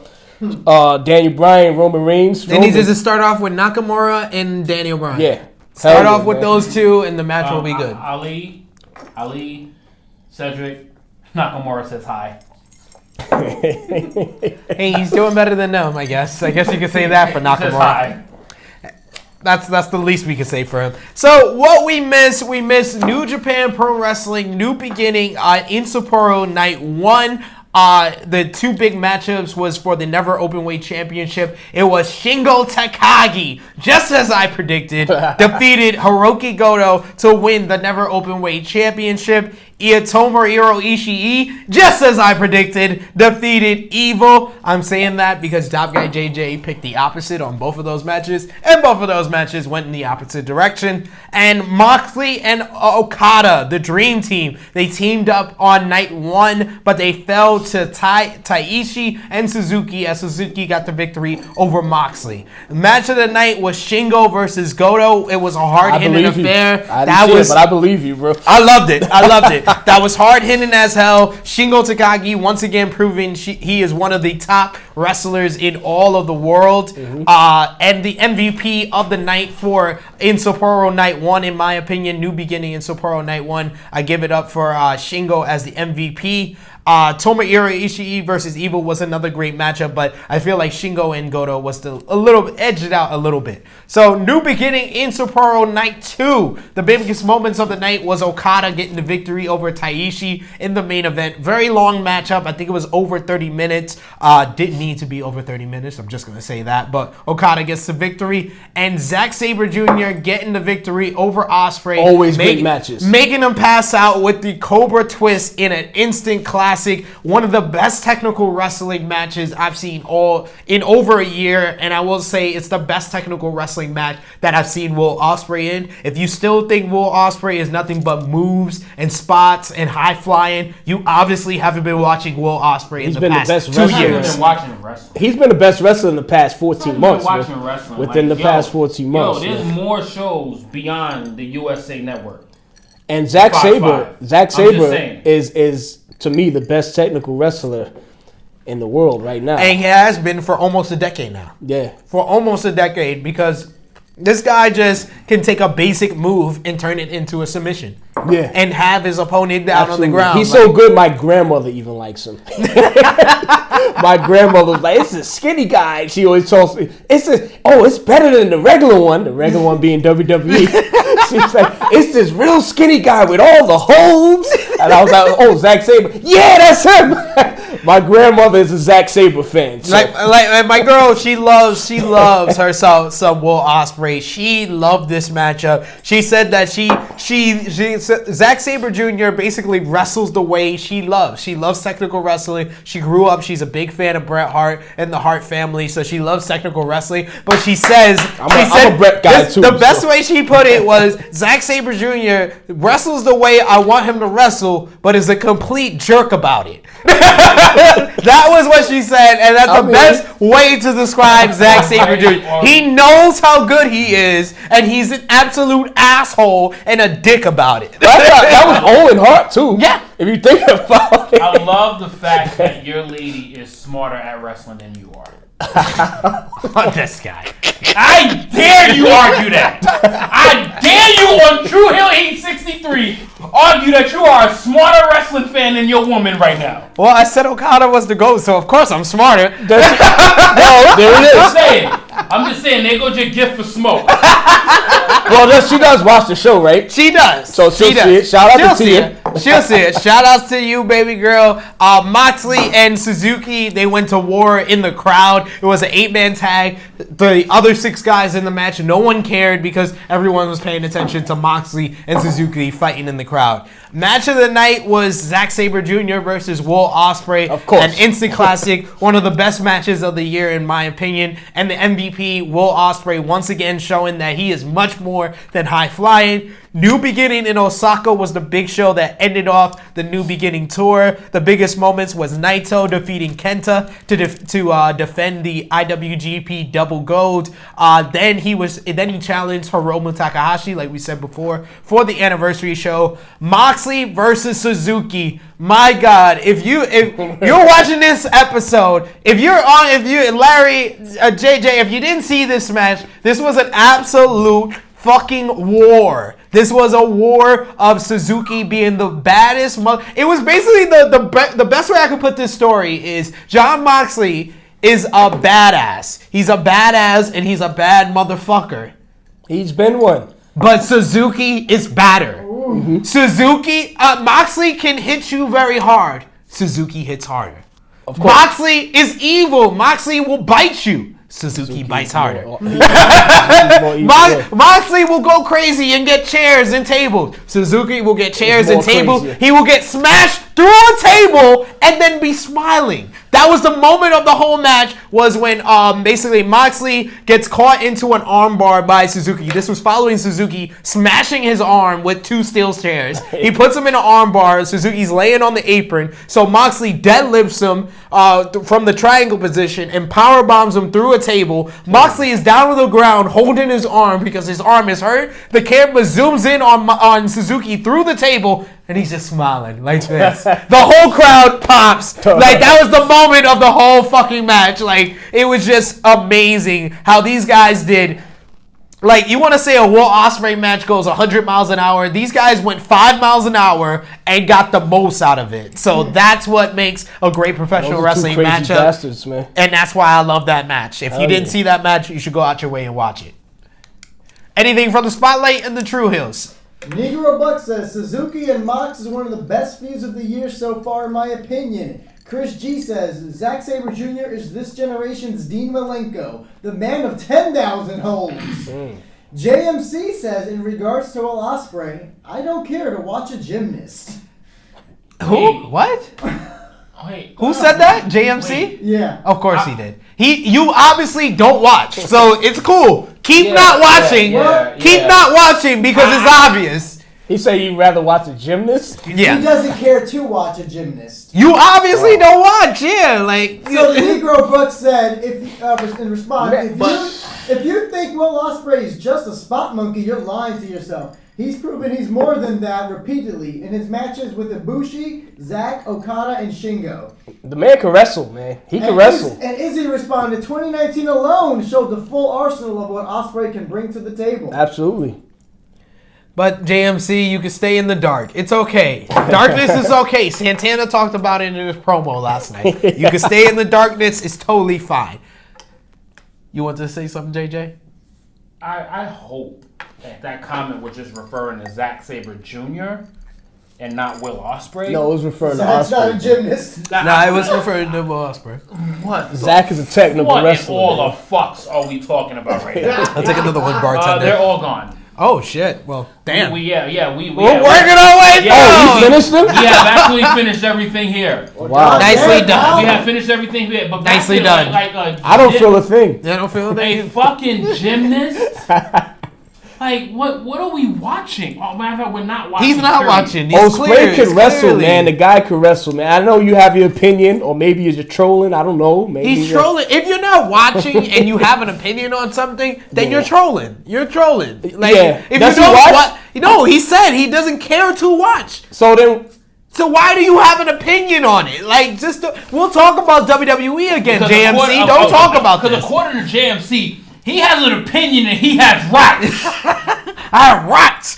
Daniel Bryan, Roman Reigns. They need to just start off with Nakamura and Daniel Bryan. Yeah. Start off with those two, and the match will be good. Ali, Cedric, Nakamura says hi. Hey, he's doing better than them, I guess. I guess you could say that for Nakamura. Says hi. That's the least we can say for him. So what we missed New Japan Pro Wrestling, New Beginning in Sapporo Night 1. The two big matchups was for the Never Openweight Championship. It was Shingo Takagi, just as I predicted, defeated Hiroki Goto to win the Never Openweight Championship. Tomohiro Ishii, just as I predicted, defeated Evil. I'm saying that because Top Guy JJ picked the opposite on both of those matches, and both of those matches went in the opposite direction. And Moxley and Okada, the Dream Team, they teamed up on Night 1, but they fell to Taichi and Suzuki as Suzuki got the victory over Moxley. The match of the night was Shingo versus Goto. It was a hard-hitting affair. But I believe you, bro. I loved it. that was hard-hitting as hell. Shingo Takagi once again proving he is one of the top wrestlers in all of the world. And the MVP of the night in Sapporo Night 1, in my opinion, New Beginning in Sapporo Night 1. I give it up for Shingo as the MVP. Tomohiro Ishii versus Evil was another great matchup, but I feel like Shingo and Goto was still edged it out a little bit. So, New Beginning in Sapporo Night 2. The biggest moments of the night was Okada getting the victory over Taishi in the main event. Very long matchup. I think it was over 30 minutes. Didn't need to be over 30 minutes. I'm just going to say that. But Okada gets the victory. And Zack Sabre Jr. getting the victory over Ospreay. Always great matches. Making him pass out with the Cobra twist in an instant classic. One of the best technical wrestling matches I've seen in over a year, and I will say it's the best technical wrestling match that I've seen Will Ospreay in. If you still think Will Ospreay is nothing but moves and spots and high flying, you obviously haven't been watching Will Ospreay in the past 2 years. Been watching wrestling. He's been the best wrestler in the past 14 months. Watching wrestling. Within the past 14 months. There's more shows beyond the USA Network. And Zack Sabre is to me the best technical wrestler in the world right now. And he has been for almost a decade now. Yeah. For almost a decade, because this guy just can take a basic move and turn it into a submission. Yeah. And have his opponent down on the ground. He's so good, my grandmother even likes him. My grandmother's like, it's a skinny guy. She always tells me, it's better than the regular one being WWE. She's like, it's this real skinny guy with all the holes. And I was like, oh, Zack Sabre. Yeah, that's him. My grandmother is a Zack Sabre fan. So. Like my girl, she loves herself some Will Ospreay. She loved this matchup. She said that Zack Sabre Jr. basically wrestles the way she loves. She loves technical wrestling. She grew up. She's a big fan of Bret Hart and the Hart family, so she loves technical wrestling. But she says, I'm a Bret guy too. The best way she put it was Zack Sabre Jr. wrestles the way I want him to wrestle, but is a complete jerk about it. That was what she said, and that's the best way to describe Zack Sabre Jr. He knows how good he is, and he's an absolute asshole and a dick about it. That was Owen Hart too. Yeah. If you think about it. I love the fact that your lady is smarter at wrestling than you are. This guy. I dare you argue that. I dare you on True Hill 863 argue that you are a smarter wrestling fan than your woman right now. Well, I said Okada was the GOAT, so of course I'm smarter. Well, there it is. I'm just saying, there goes your gift for smoke. Well, she does watch the show, right? She does. So she'll see it. Shout out to Tia. She'll see it. Shout outs to you, baby girl. Moxley and Suzuki, they went to war in the crowd. It was an 8-man tag. The other 6 guys in the match, no one cared because everyone was paying attention to Moxley and Suzuki fighting in the crowd. Match of the night was Zack Sabre Jr. versus Will Ospreay. Of course. An instant classic. One of the best matches of the year, in my opinion. And the MVP, Will Ospreay, once again showing that he is much more than high flying. New Beginning in Osaka was the big show that ended off the New Beginning tour. The biggest moments was Naito defeating Kenta to defend the IWGP Double Gold. Then he challenged Hiromu Takahashi, like we said before, for the anniversary show. Moxley versus Suzuki. My God, if you're watching this episode, Larry, JJ, if you didn't see this match, this was an absolute fucking war. This was a war of Suzuki being the baddest. It was basically the best way I could put this story is Jon Moxley is a badass. He's a badass and he's a bad motherfucker. He's been one. But Suzuki is badder. Mm-hmm. Suzuki, Moxley can hit you very hard. Suzuki hits harder. Of course. Moxley is evil. Moxley will bite you. Suzuki bites harder. Moxley will go crazy and get chairs and tables. Suzuki will get chairs and tables. Crazier. He will get smashed through a table and then be smiling. That was the moment of the whole match, was when basically Moxley gets caught into an armbar by Suzuki. This was following Suzuki smashing his arm with 2 steel chairs. He puts him in an armbar. Suzuki's laying on the apron. So Moxley deadlifts him from the triangle position and power bombs him through a table. Moxley is down on the ground holding his arm because his arm is hurt. The camera zooms in on Suzuki through the table. and he's just smiling like this. The whole crowd pops. Like, that was the moment of the whole fucking match. Like, it was just amazing how these guys did. Like, you want to say a Will Ospreay match goes 100 miles an hour. These guys went 5 miles an hour and got the most out of it. So that's what makes a great professional wrestling matchup. Bastards, man. And that's why I love that match. If you didn't see that match, you should go out your way and watch it. Anything from the Spotlight and the True Hills? Negro Buck says, Suzuki and Mox is one of the best feuds of the year so far, in my opinion. Chris G says, Zack Sabre Jr. is this generation's Dean Malenko, the man of 10,000 holds. JMC says, in regards to Will Ospreay, I don't care to watch a gymnast. Who? What? Wait. Who said that? JMC? Wait. Yeah. Of course he did. You obviously don't watch, so it's cool. Keep not watching. Keep not watching because it's obvious. He said he'd rather watch a gymnast? Yeah. He doesn't care to watch a gymnast. You obviously don't watch, yeah. Like, So the Negro Buck said, in response, if you think Will Ospreay is just a spot monkey, you're lying to yourself. He's proven he's more than that repeatedly in his matches with Ibushi, Zack, Okada, and Shingo. The man can wrestle, man. He can wrestle. And Izzy responded, 2019 alone showed the full arsenal of what Ospreay can bring to the table. Absolutely. But JMC, you can stay in the dark. It's okay. Darkness is okay. Santana talked about it in his promo last night. You can stay in the darkness. It's totally fine. You want to say something, JJ? I hope that comment was just referring to Zack Sabre Jr. and not Will Ospreay. No, it was referring to That's not a Ospreay. gymnast. Nah, it was referring to Will Ospreay. What? Zach is a technical What in wrestler. all man. the fucks are we talking about right now? I'll take another one, bartender. They're all gone. Oh, shit. Well, damn. We We're working our way through. Yeah. Oh, you finished them? We have actually finished everything here. Wow. Nicely done. We have finished everything here. But back Nicely to, done. I don't feel a thing. You don't feel a that? fucking gymnast. Like what are we watching? Oh, matter of fact, we're not watching. He's not watching. He's Ospreay can wrestle, clearly. man. The guy can wrestle, man. I know you have your opinion, or maybe you're just trolling. I don't know. Maybe He's trolling. If you're not watching and you have an opinion on something, then you're trolling. You're trolling. Like, if Does you he don't watch? no, he said he doesn't care to watch. So then, So why do you have an opinion on it? Like, we'll talk about WWE again, JMC. Don't talk about this. Because according to JMC, he has an opinion and he has rights. I have rights.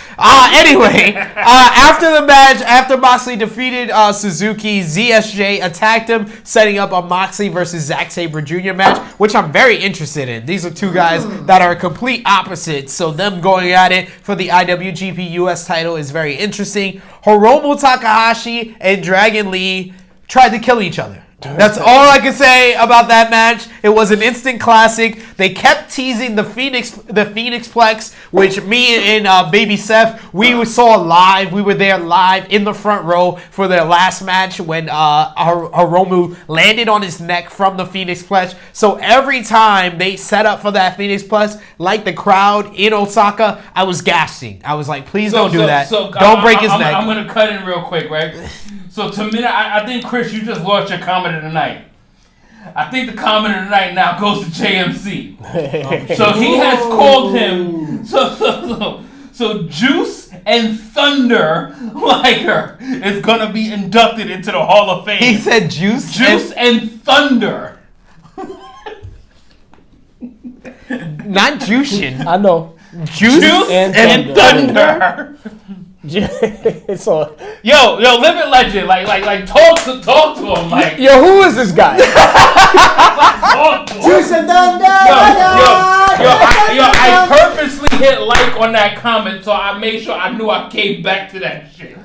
Anyway, after the match, after Moxley defeated Suzuki, ZSJ attacked him, setting up a Moxley versus Zack Sabre Jr. match, which I'm very interested in. These are two guys that are complete opposites, so them going at it for the IWGP US title is very interesting. Hiromu Takahashi and Dragon Lee tried to kill each other. That's all I can say about that match. It was an instant classic. They kept teasing the Phoenixplex, which me and Baby Seth, we saw live. We were there live in the front row for their last match when Hiromu landed on his neck from the Phoenixplex. So every time they set up for that Phoenixplex, like the crowd in Osaka, I was gasping. I was like, please don't do that. Don't break his neck. I'm going to cut in real quick, right? So to me, I think, Chris, you just lost your comment of the night. I think the comment of the night now goes to JMC. So he has called him. So Juice and Thunder Liger is going to be inducted into the Hall of Fame. He said Juice and Thunder. Not Jushin. I know. Juice and Thunder. It's all. Yo, living legend, like talk to him, like. Yo, who is this guy? Talk to him. Juice and Thunder! I purposely hit like on that comment, so I made sure I knew I came back to that shit.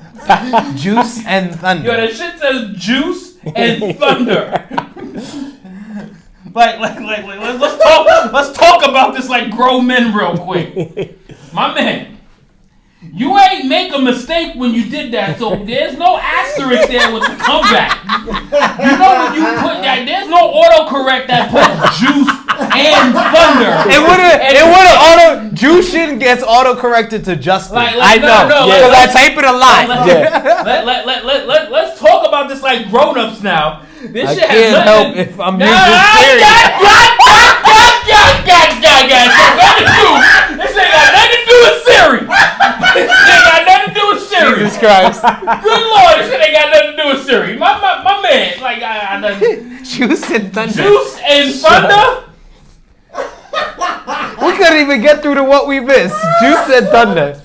Juice and Thunder. Yo, that shit says Juice and Thunder. like, let's talk about this like grown men real quick. My man. You ain't make a mistake when you did that, so there's no asterisk there with the comeback. You know when you put that, there's no autocorrect that puts Juice and Thunder. It would have Jushin gets auto-corrected to Justin. I know. Because I type it a lot. Let's talk about this like grown-ups now. This I shit can't has help nothing. if I'm using Siri. This ain't got nothing to do with Siri. This ain't got nothing to do with Siri. Jesus Christ. Good Lord, this shit ain't got nothing to do with Siri. My man, like I done Juice and Thunder. Juice and Thunder. We couldn't even get through to what we missed. Juice and Thunder.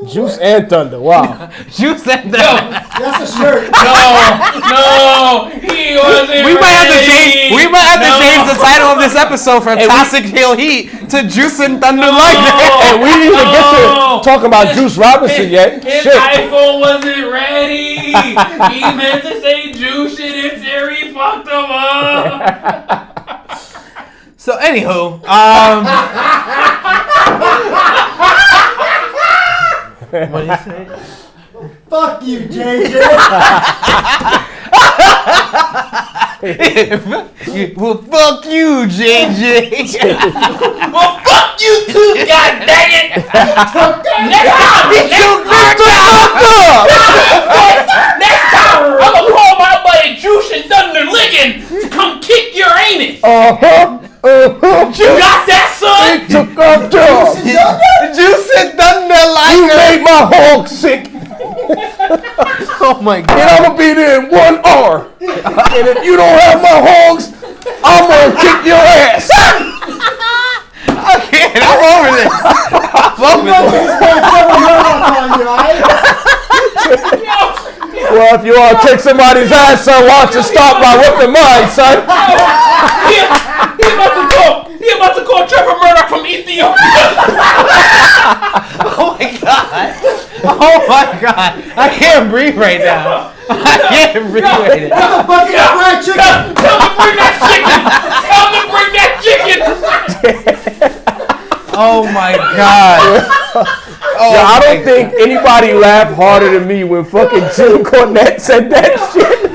Juice and Thunder. Wow. Juice and Thunder. That's a shirt. No, he wasn't. We might have to change. We might have to No. change the title of this episode from Toxic Hill Heat to Juice and Thunder Lightning. And we didn't even get to talking about Juice Robinson yet. His Shit. iPhone wasn't ready. He meant to say Juice shit and Siri fucked him up. So anywho, what did he say? Fuck you, JJ. Well, fuck you, JJ. Well, fuck you too, goddammit. Next time, I'm gonna call my buddy Juice and Thunder Liggin to come kick your anus. You got that, son? It took off job. Juice and Thunder You Lightning. made my hog sick. Oh my And god. I'm gonna be there in 1 hour. And if you don't have my hogs, I'm gonna kick your ass. I can't. I'm over this. I'm over this. Well, if you want to kick somebody's ass, son, why don't you start by whipping mine, son? He about to call Trevor Murdoch from Ethiopia. Oh my god. Oh my god. I can't breathe right now. I can't breathe right now. Bucket of fried chicken. Tell him to bring that chicken. Tell him to bring that chicken. Oh my god. Oh, Yo, I don't think anybody laughed harder than me when fucking Jim Cornette said that shit.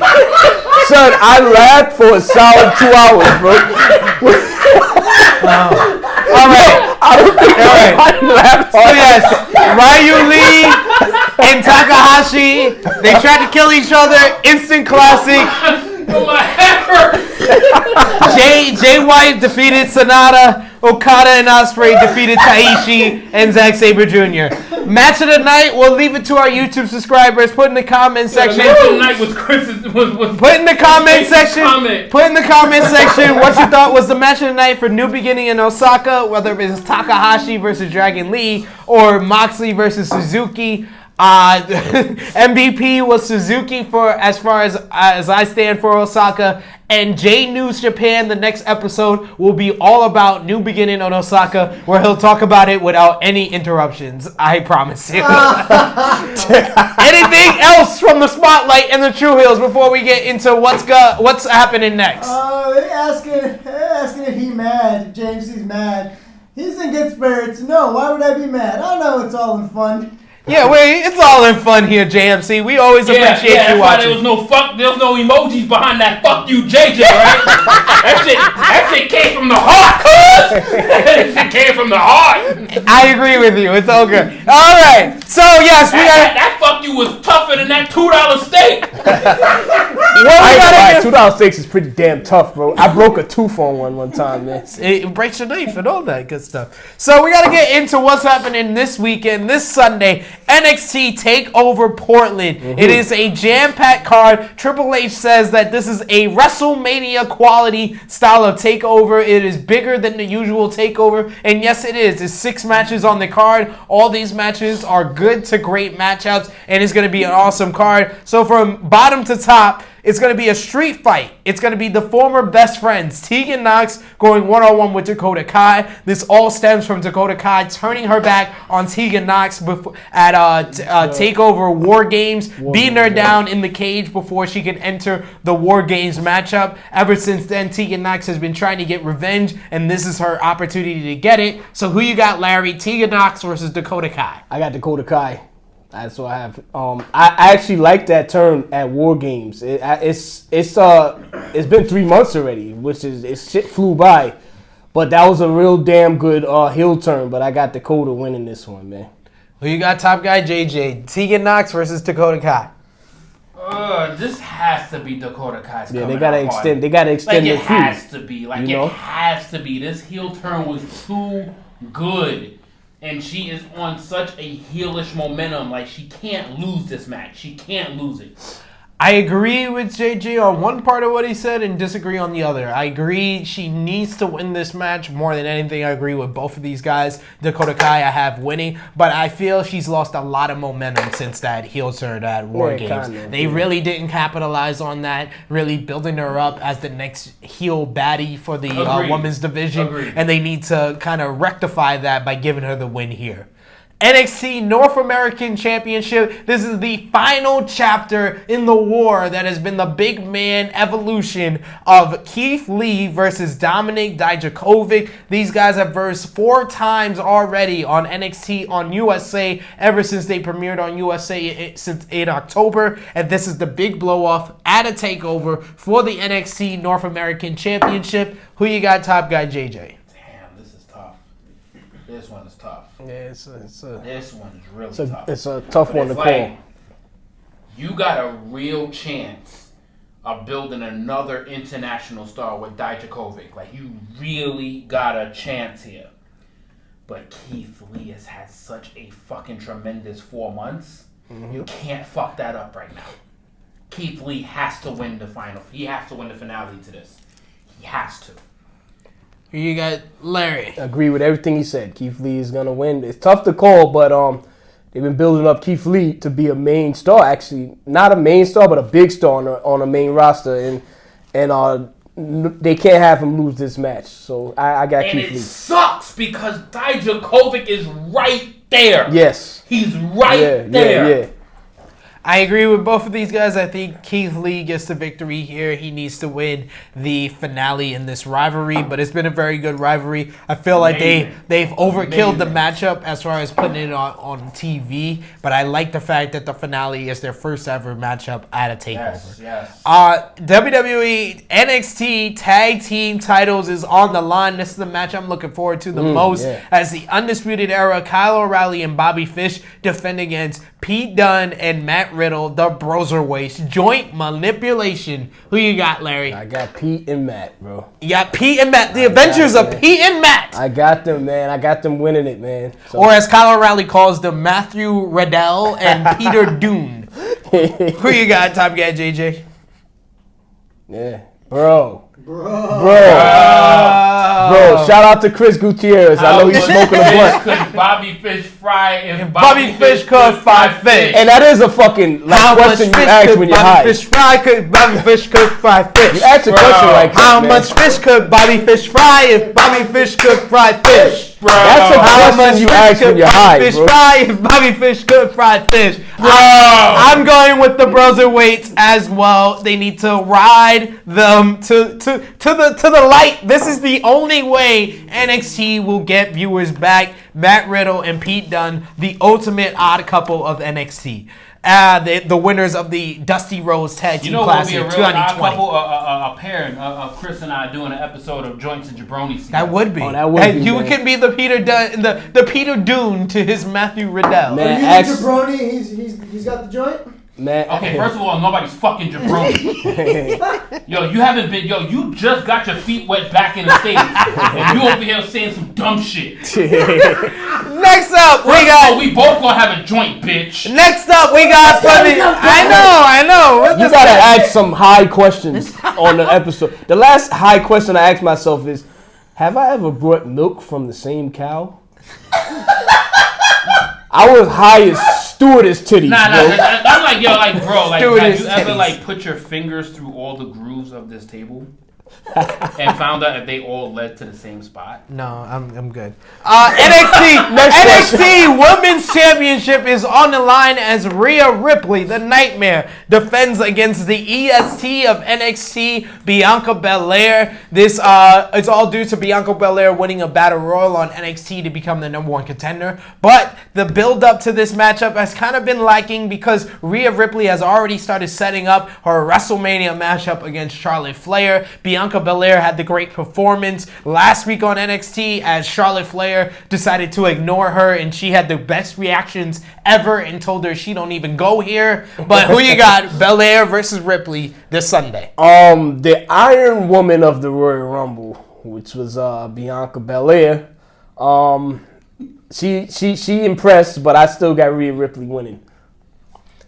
Son, I laughed for a solid 2 hours, bro. All right. I don't think anybody laughed So harder. yes, Ryu Lee and Takahashi, they tried to kill each other. Instant classic. My head hurts. Jay White defeated Sonata. Okada and Ospreay defeated Taishi and Zack Sabre Jr. Match of the night, we'll leave it to our YouTube subscribers. Put in the comment section. Tonight was Chris's. Put in the comment section. Comment. Put in the comment section what you thought was the match of the night for New Beginning in Osaka, whether it was Takahashi versus Dragon Lee or Moxley versus Suzuki. MVP was Suzuki for as far as I stand for Osaka. And J News Japan, the next episode will be all about New Beginning on Osaka, where he'll talk about it without any interruptions. I promise you. Anything else from the spotlight and the True Hills before we get into what's happening next? They asking if he mad. James, he's mad. He's in good spirits. No, why would I be mad? I know it's all in fun. Yeah, it's all in fun here, JMC. We always appreciate you that's why watching. there was no emojis behind that fuck you JJ, right? that shit came from the heart, cuz. That shit came from the heart. I agree with you. It's all good. All right. So yes, we got That fuck you was tougher than that $2 steak. $2 steaks is pretty damn tough, bro. I broke a tooth on one time, man. It breaks your knife and all that good stuff. So we got to get into what's happening this weekend, this Sunday. NXT Takeover Portland. It is a jam-packed card. Triple H says that this is a WrestleMania quality style of takeover. It is bigger than the usual takeover, and yes, it is. There's 6 matches on the card. All these matches are good to great matchups, and it's going to be an awesome card. So from bottom to top, it's going to be a street fight. It's going to be the former best friends, Tegan Nox going one-on-one with Dakota Kai. This all stems from Dakota Kai turning her back on Tegan Nox at TakeOver War Games, beating her down in the cage before she can enter the War Games matchup. Ever since then, Tegan Nox has been trying to get revenge, and this is her opportunity to get it. So who you got, Larry? Tegan Nox versus Dakota Kai. I got Dakota Kai. That's what I have. I actually like that turn at War Games. It's been 3 months already, shit flew by, but that was a real damn good heel turn. But I got Dakota winning this one, man. Who you got, top guy? JJ. Tegan Nox versus Dakota Kai. This has to be Dakota Kai's. Yeah, they gotta extend. They gotta extend Like the it feud. has to be. Like You know? it has to be. This heel turn was too good And she is on such a heelish momentum. Like, she can't lose this match. She can't lose it. I agree with JJ on one part of what he said and disagree on the other. I agree she needs to win this match more than anything. I agree with both of these guys. Dakota Kai I have winning, but I feel she's lost a lot of momentum since that heel turn at War Games. They really didn't capitalize on that, really building her up as the next heel baddie for the women's division, and they need to kind of rectify that by giving her the win here. NXT North American Championship. This is the final chapter in the war that has been the big man evolution of Keith Lee versus Dominik Dijakovic. These guys have versed 4 times already on NXT on USA ever since they premiered on USA in October. And this is the big blow off at a takeover for the NXT North American Championship. Who you got, Top Guy JJ? This one is tough. Yeah, this one is really tough. It's a tough one to call. You got a real chance of building another international star with Dijakovic. Like, you really got a chance here. But Keith Lee has had such a fucking tremendous 4 months. Mm-hmm. You can't fuck that up right now. Keith Lee has to win the final. He has to win the finale to this. He has to. You got Larry. Agree with everything he said. Keith Lee is gonna win. It's tough to call, but they've been building up Keith Lee to be a main star. Actually, not a main star, but a big star on a main roster, and they can't have him lose this match. So I got Keith Lee. And it sucks because Dijakovic is right there. Yes, he's right there. Yeah. I agree with both of these guys. I think Keith Lee gets the victory here. He needs to win the finale in this rivalry, but it's been a very good rivalry. I feel like they've overkilled the matchup as far as putting it on TV, but I like the fact that the finale is their first ever matchup at a takeover. Yes. WWE NXT Tag Team titles is on the line. This is the match I'm looking forward to the most as the Undisputed Era, Kyle O'Reilly and Bobby Fish defend against Pete Dunne and Matt Riddle, the Broserweights. Joint manipulation. Who you got, Larry? I got Pete and Matt, bro. You got Pete and Matt. The Avengers of Pete and Matt. I got them, man. I got them winning it, man. So. Or as Kyle O'Reilly calls them, Matthew Riddle and Peter Dunne. Who you got, Top Guy JJ? Yeah. Bro, shout out to Chris Gutierrez. I know he's smoking a blunt. Could Bobby Fish fry if Bobby Fish could fry fish? And that is a fucking question you ask when you're high. Bobby Fish could fry fish? You ask a question like that, How much fish could Bobby Fish fry if Bobby Fish could fry fish? Bro. That's a question you ask when you're high, Fish bro. fry if Bobby Fish could fry fish? I'm going with the Broserweights as well. They need to ride them to the light. This is the only way NXT will get viewers back. Matt Riddle and Pete Dunne, the ultimate odd couple of NXT. The winners of the Dusty Rhodes Tag Team Classic 2020. You know, it would be a real odd couple, a pairing of Chris and I doing an episode of Joints and Jabronis. That would be. Oh, that would be, you man. can be the Peter Dunne, the Peter Dune to his Matthew Riddle. Man, Are you the jabroni? He's got the joint? Man, okay, first of all, nobody's fucking jabroni. You just got your feet wet back in the States. And you over here saying some dumb shit. Next up, we both gonna have a joint, bitch. Next up, we got I know. You gotta ask some high questions on the episode. The last high question I asked myself is, have I ever brought milk from the same cow? I was high as stewardess titties, bro. I'm like, bro, like, have you ever, titties. like, put your fingers through all the grooves of this table and found out that they all led to the same spot? No, I'm good. NXT Women's Championship is on the line as Rhea Ripley, the Nightmare, defends against the EST of NXT, Bianca Belair. This it's all due to Bianca Belair winning a battle royal on NXT to become the #1 contender. But the build up to this matchup has kind of been lacking because Rhea Ripley has already started setting up her WrestleMania matchup against Charlotte Flair. Bianca Belair had the great performance last week on NXT as Charlotte Flair decided to ignore her, and she had the best reactions ever and told her she don't even go here. But who you got, Belair versus Ripley this Sunday? The Iron Woman of the Royal Rumble, which was Bianca Belair. she impressed, but I still got Rhea Ripley winning.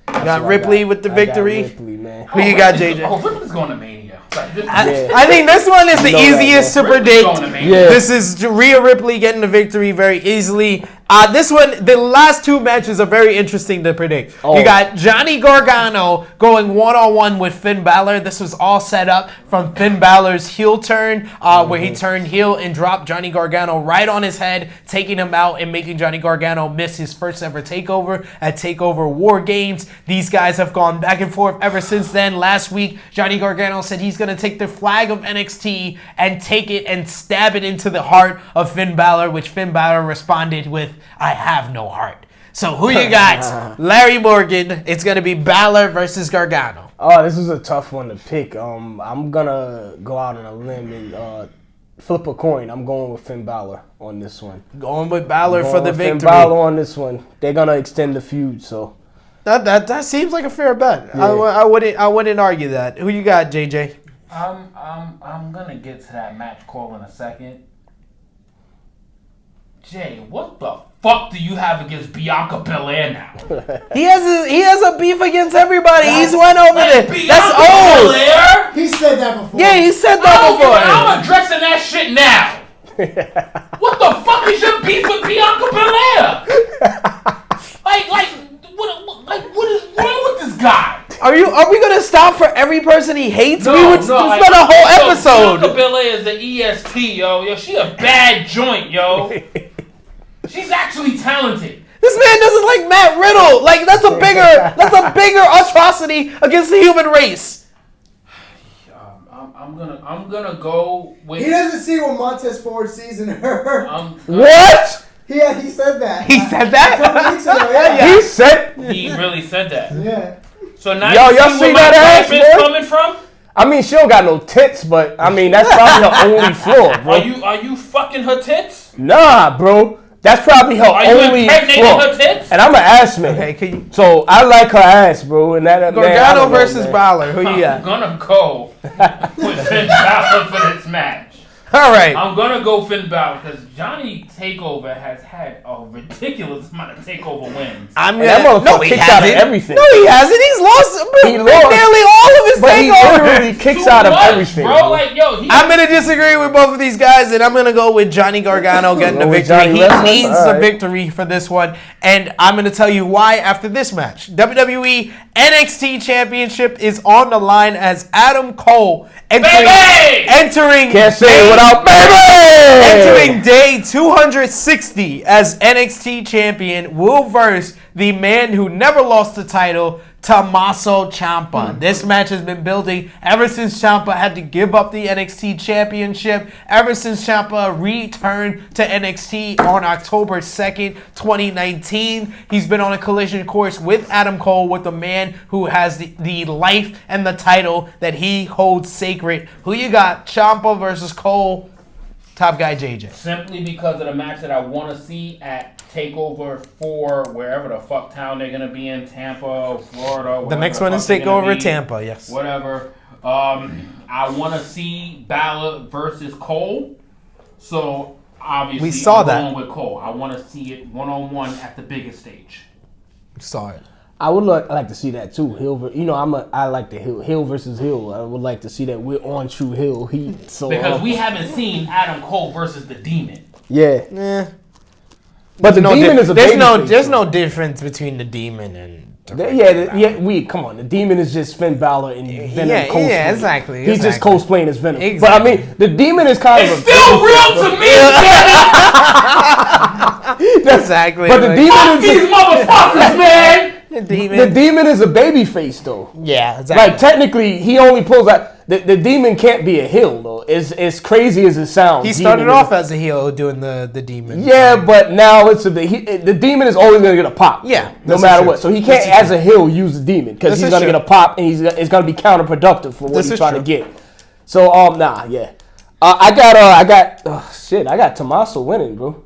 You got Ripley with the victory. I got Ripley, man. Who you got, JJ? Oh, Ripley's going to Mania. I think this one is the easiest to predict. Yeah. This is Rhea Ripley getting the victory very easily. This one, the last two matches are very interesting to predict. Oh. You got Johnny Gargano going one-on-one with Finn Balor. This was all set up from Finn Balor's heel turn, where he turned heel and dropped Johnny Gargano right on his head, taking him out and making Johnny Gargano miss his first ever takeover at TakeOver War Games. These guys have gone back and forth ever since then. Last week, Johnny Gargano said he's going to take the flag of NXT and take it and stab it into the heart of Finn Balor, which Finn Balor responded with, I have no heart. So who you got? Larry Morgan. It's going to be Balor versus Gargano. Oh, this is a tough one to pick. I'm going to go out on a limb and flip a coin. I'm going with Finn Balor on this one. Going with Balor for the victory. Finn Balor on this one. They're going to extend the feud, so. That seems like a fair bet. Yeah. I wouldn't argue that. Who you got, JJ? I'm gonna get to that match call in a second. Jay, what the fuck do you have against Bianca Belair now? He has a beef against everybody. He's went over there. That's Bianca old. Belair? He said that before. Yeah, he said that before. I'm addressing that shit now. What the fuck is your beef with Bianca Belair? What is wrong with this guy? Are we gonna stop for every person he hates? No, we would spend a whole episode. Bianca Belair is the EST, yo. Yo, she a bad joint, yo. She's actually talented. This man doesn't like Matt Riddle. Like that's a bigger atrocity against the human race. I'm gonna go with. He doesn't see what Montez Ford sees in her. What? Yeah, he said that. He said that? A couple weeks ago, yeah. He said. He really said that. Yeah. So now Yo, you y'all see see where my that ass, gripe is boy? coming from? I mean, she don't got no tits, but I mean, that's probably her only flaw, bro. Are you fucking her tits? Nah, bro. That's probably her Are you only impregnating flaw. her tits? And I'm an ass man. Okay, can you? So I like her ass, bro. And that man, I Gargano don't know, versus man. Balor. Who you I'm got? gonna go with Finn Balor for this match. All right. I'm gonna go Finn Balor because Johnny Takeover has had a ridiculous amount of Takeover wins. I'm And that motherfucker kicks out of everything. No, he hasn't. He's lost. He lost. Nearly all of his But he takeovers. literally kicks Too out of much, everything, bro. Like, yo, I'm gonna disagree with both of these guys, and I'm gonna go with Johnny Gargano getting the Go with victory. Johnny He Wrestling? needs All the right. victory for this one, and I'm gonna tell you why after this match. WWE NXT Championship is on the line as Adam Cole entering Can't say it without baby. entering day 260 as NXT champion will verse the man who never lost the title, Tommaso Ciampa. This match has been building ever since Ciampa had to give up the NXT championship, ever since Ciampa returned to NXT on October 2nd, 2019. He's been on a collision course with Adam Cole, with the man who has the life and the title that he holds sacred. Who you got? Ciampa versus Cole. Top guy JJ. Simply because of the match that I want to see at TakeOver for wherever the fuck town they're gonna be in, Tampa, Florida. The next wherever one the is fuck they're gonna TakeOver be, Tampa, yes. Whatever. I want to see Balor versus Cole. So obviously, We saw I'm that. going with Cole. I want to see it one-on-one at the biggest stage. Saw it. I would like to see that too. I like the heel versus heel. I would like to see that we're on true heel heat. So Because we haven't seen Adam Cole versus the Demon. yeah. But the No demon is a there's baby no face, there's though. no difference between the demon and Come on. The demon is just Finn Balor and Venom Yeah, cosplaying. yeah, exactly, He's just exactly. cosplaying as Venom. Exactly. But I mean, the demon is kind It's of still real to me, exactly. But the like- demon fuck is these motherfuckers, man. the demon. the demon is a baby face though. Yeah, exactly. Like technically, he only pulls out. The demon can't be a heel though. As crazy as it sounds. He started Demon off is- as a heel doing the demon. Yeah, but now it's the demon is always gonna get a pop. Yeah, no this matter is what. true. So he can't, This is as a heel, use the demon because This he's is gonna true. get a pop and it's gonna be counterproductive for what This he's is trying to true. get. So I got Tommaso winning, bro.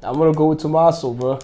I'm gonna go with Tommaso, bro.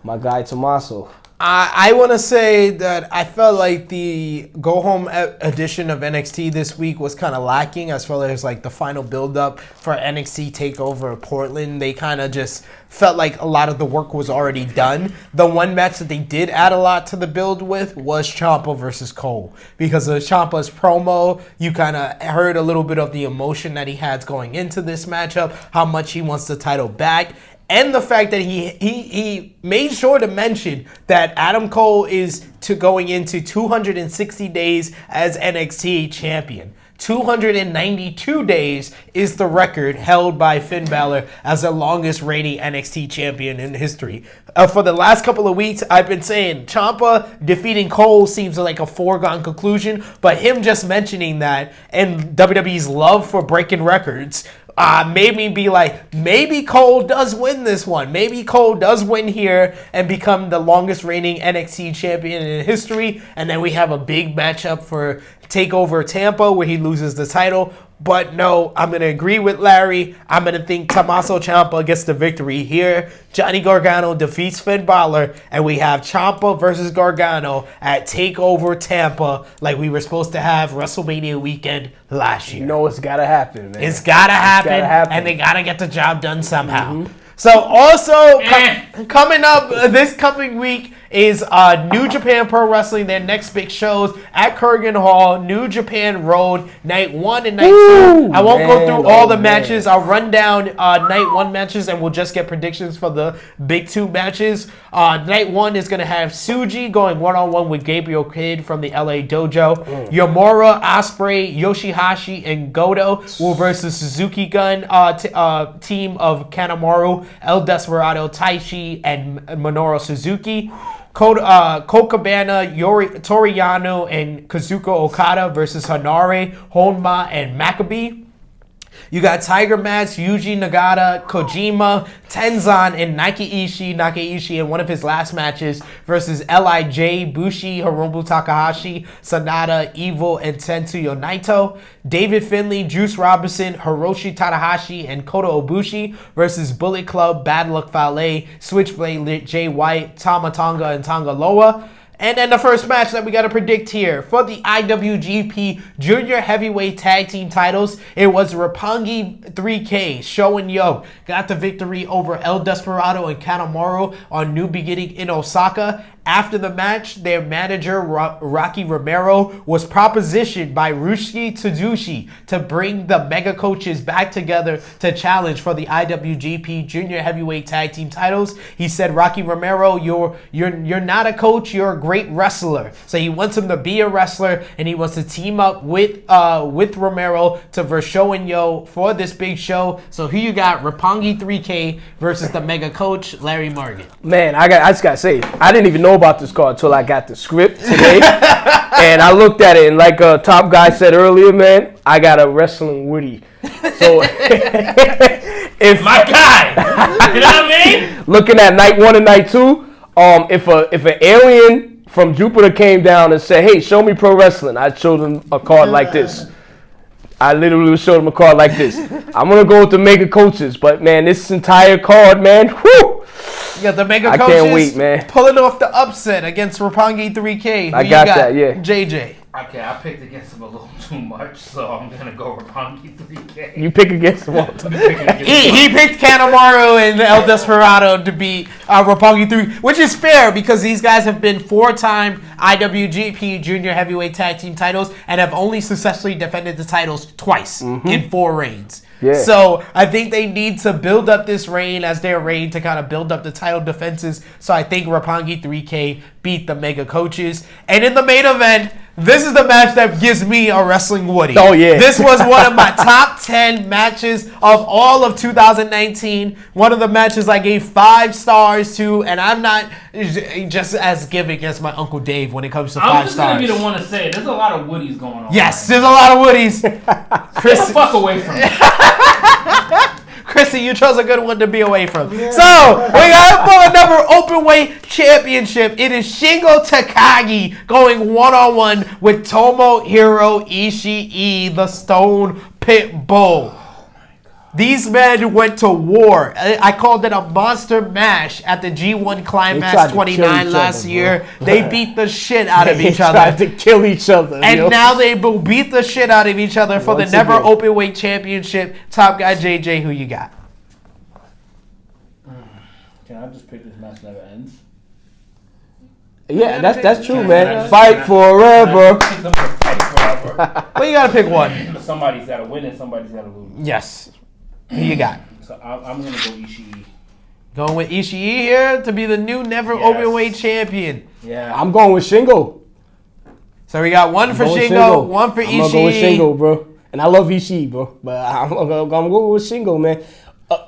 My guy Tommaso. I want to say that I felt like the go-home edition of NXT this week was kind of lacking as far as like the final build-up for NXT Takeover Portland. They kind of just felt like a lot of the work was already done. The one match that they did add a lot to the build with was Ciampa versus Cole. Because of Ciampa's promo, you kind of heard a little bit of the emotion that he had going into this matchup, how much he wants the title back. And the fact that he made sure to mention that Adam Cole is going into 260 days as NXT champion. 292 days is the record held by Finn Balor as the longest reigning NXT champion in history. For the last couple of weeks, I've been saying Ciampa defeating Cole seems like a foregone conclusion, but him just mentioning that and WWE's love for breaking records made me be like, maybe Cole does win this one. Maybe Cole does win here and become the longest reigning NXT champion in history. And then we have a big matchup for TakeOver Tampa where he loses the title. But no, I'm going to agree with Larry. I'm going to think Tommaso Ciampa gets the victory here. Johnny Gargano defeats Finn Balor, and we have Ciampa versus Gargano at TakeOver Tampa like we were supposed to have WrestleMania weekend last year. You know it's got to happen, man. It's got to happen, and they got to get the job done somehow. So also coming up this coming week is New Japan Pro Wrestling, their next big shows at Kurgan Hall, New Japan Road, Night 1 and Night 2. I won't go through all the matches. I'll run down Night 1 matches and we'll just get predictions for the big 2 matches. Night 1 is going to have Tsuji going one-on-one with Gabriel Kidd from the LA Dojo. Yomura, Ospreay, Yoshihashi, and Goto will versus Suzuki Gun team of Kanemaru, El Desperado, Taichi, and Minoru Suzuki. Colt Cabana, Toriyano, and Kazuka Okada versus Hanare, Honma, and Maccabi. You got Tiger Mask, Yuji Nagata, Kojima, Tenzan, and Nakaishi in one of his last matches versus LIJ, Bushi, Hiromu Takahashi, Sanada, Evil, and Tetsuya Naito. David Finlay, Juice Robinson, Hiroshi Tanahashi, and Kota Ibushi versus Bullet Club, Bad Luck Fale, Switchblade, Jay White, Tama Tonga, and Tonga Loa. And then the first match that we got to predict here for the IWGP Junior Heavyweight Tag Team titles, it was Roppongi 3K, Sho and Yo, got the victory over El Desperado and Kanemaru on New Beginning in Osaka. After the match, their manager, Rocky Romero, was propositioned by Rushiki Tsuji to bring the mega coaches back together to challenge for the IWGP Junior Heavyweight Tag Team titles. He said, Rocky Romero, you're not a coach, you're a great wrestler. So he wants him to be a wrestler, and he wants to team up with Romero to verse Sho and Yo for this big show. So here you got Roppongi 3K versus the mega coach, Larry Morgan. Man, I just got to say, I didn't even know about this card until I got the script today. And I looked at it, and like Top Guy said earlier, man, I got a wrestling Woody. So if My guy! You know what I mean? looking at Night 1 and Night 2, if an alien from Jupiter came down and said, hey, show me pro wrestling, I'd show them a card like this. I literally showed them a card like this. I'm going to go with the mega coaches, but man, this entire card, man, whew. You got the mega coaches. I can't wait, man. Pulling off the upset against Roppongi 3K. I got that, yeah. JJ. Okay, I picked against him a little too much, so I'm gonna go Roppongi 3K. You pick against them all. He picked Kanemaru and El Desperado to beat Roppongi 3, which is fair because these guys have been 4-time IWGP Junior Heavyweight Tag Team titles and have only successfully defended the titles twice in 4 reigns. Yeah. So I think they need to build up this reign as their reign to kind of build up the title defenses. So I think Roppongi 3K beat the mega coaches. And in the main event, this is the match that gives me a wrestling Woody. Oh, yeah. This was one of my top 10 matches of all of 2019. One of the matches I gave 5 stars to, and I'm not just as giving as my Uncle Dave when it comes to 5 stars. I'm just going to be the one to say it. There's a lot of Woodies going on. Yes, there's a lot of Woodies. Chris, get the fuck away from me. Chrissy, you chose a good one to be away from. Yeah. So, we got for another openweight championship. It is Shingo Takagi going one-on-one with Tomohiro Ishii, the Stone Pit Bull. These men went to war. I called it a monster mash at the G1 Climax 29 last year. They beat the shit out of each other. They tried to kill each other. And now they will beat the shit out of each other for the Never Openweight Championship. Top Guy JJ, who you got? Can I just pick this match never ends? Yeah, that's true, man. Fight forever. Well, you gotta pick one. Somebody's gotta win and somebody's gotta lose. Yes. Who you got? So I'm gonna go Ishii. Going with Ishii here to be the new Never Openweight Champion. Yeah. I'm going with Shingo. So we got one for Shingo, one for Ishii. I'm gonna go with Shingo, bro. And I love Ishii, bro. But I'm gonna go with Shingo, man.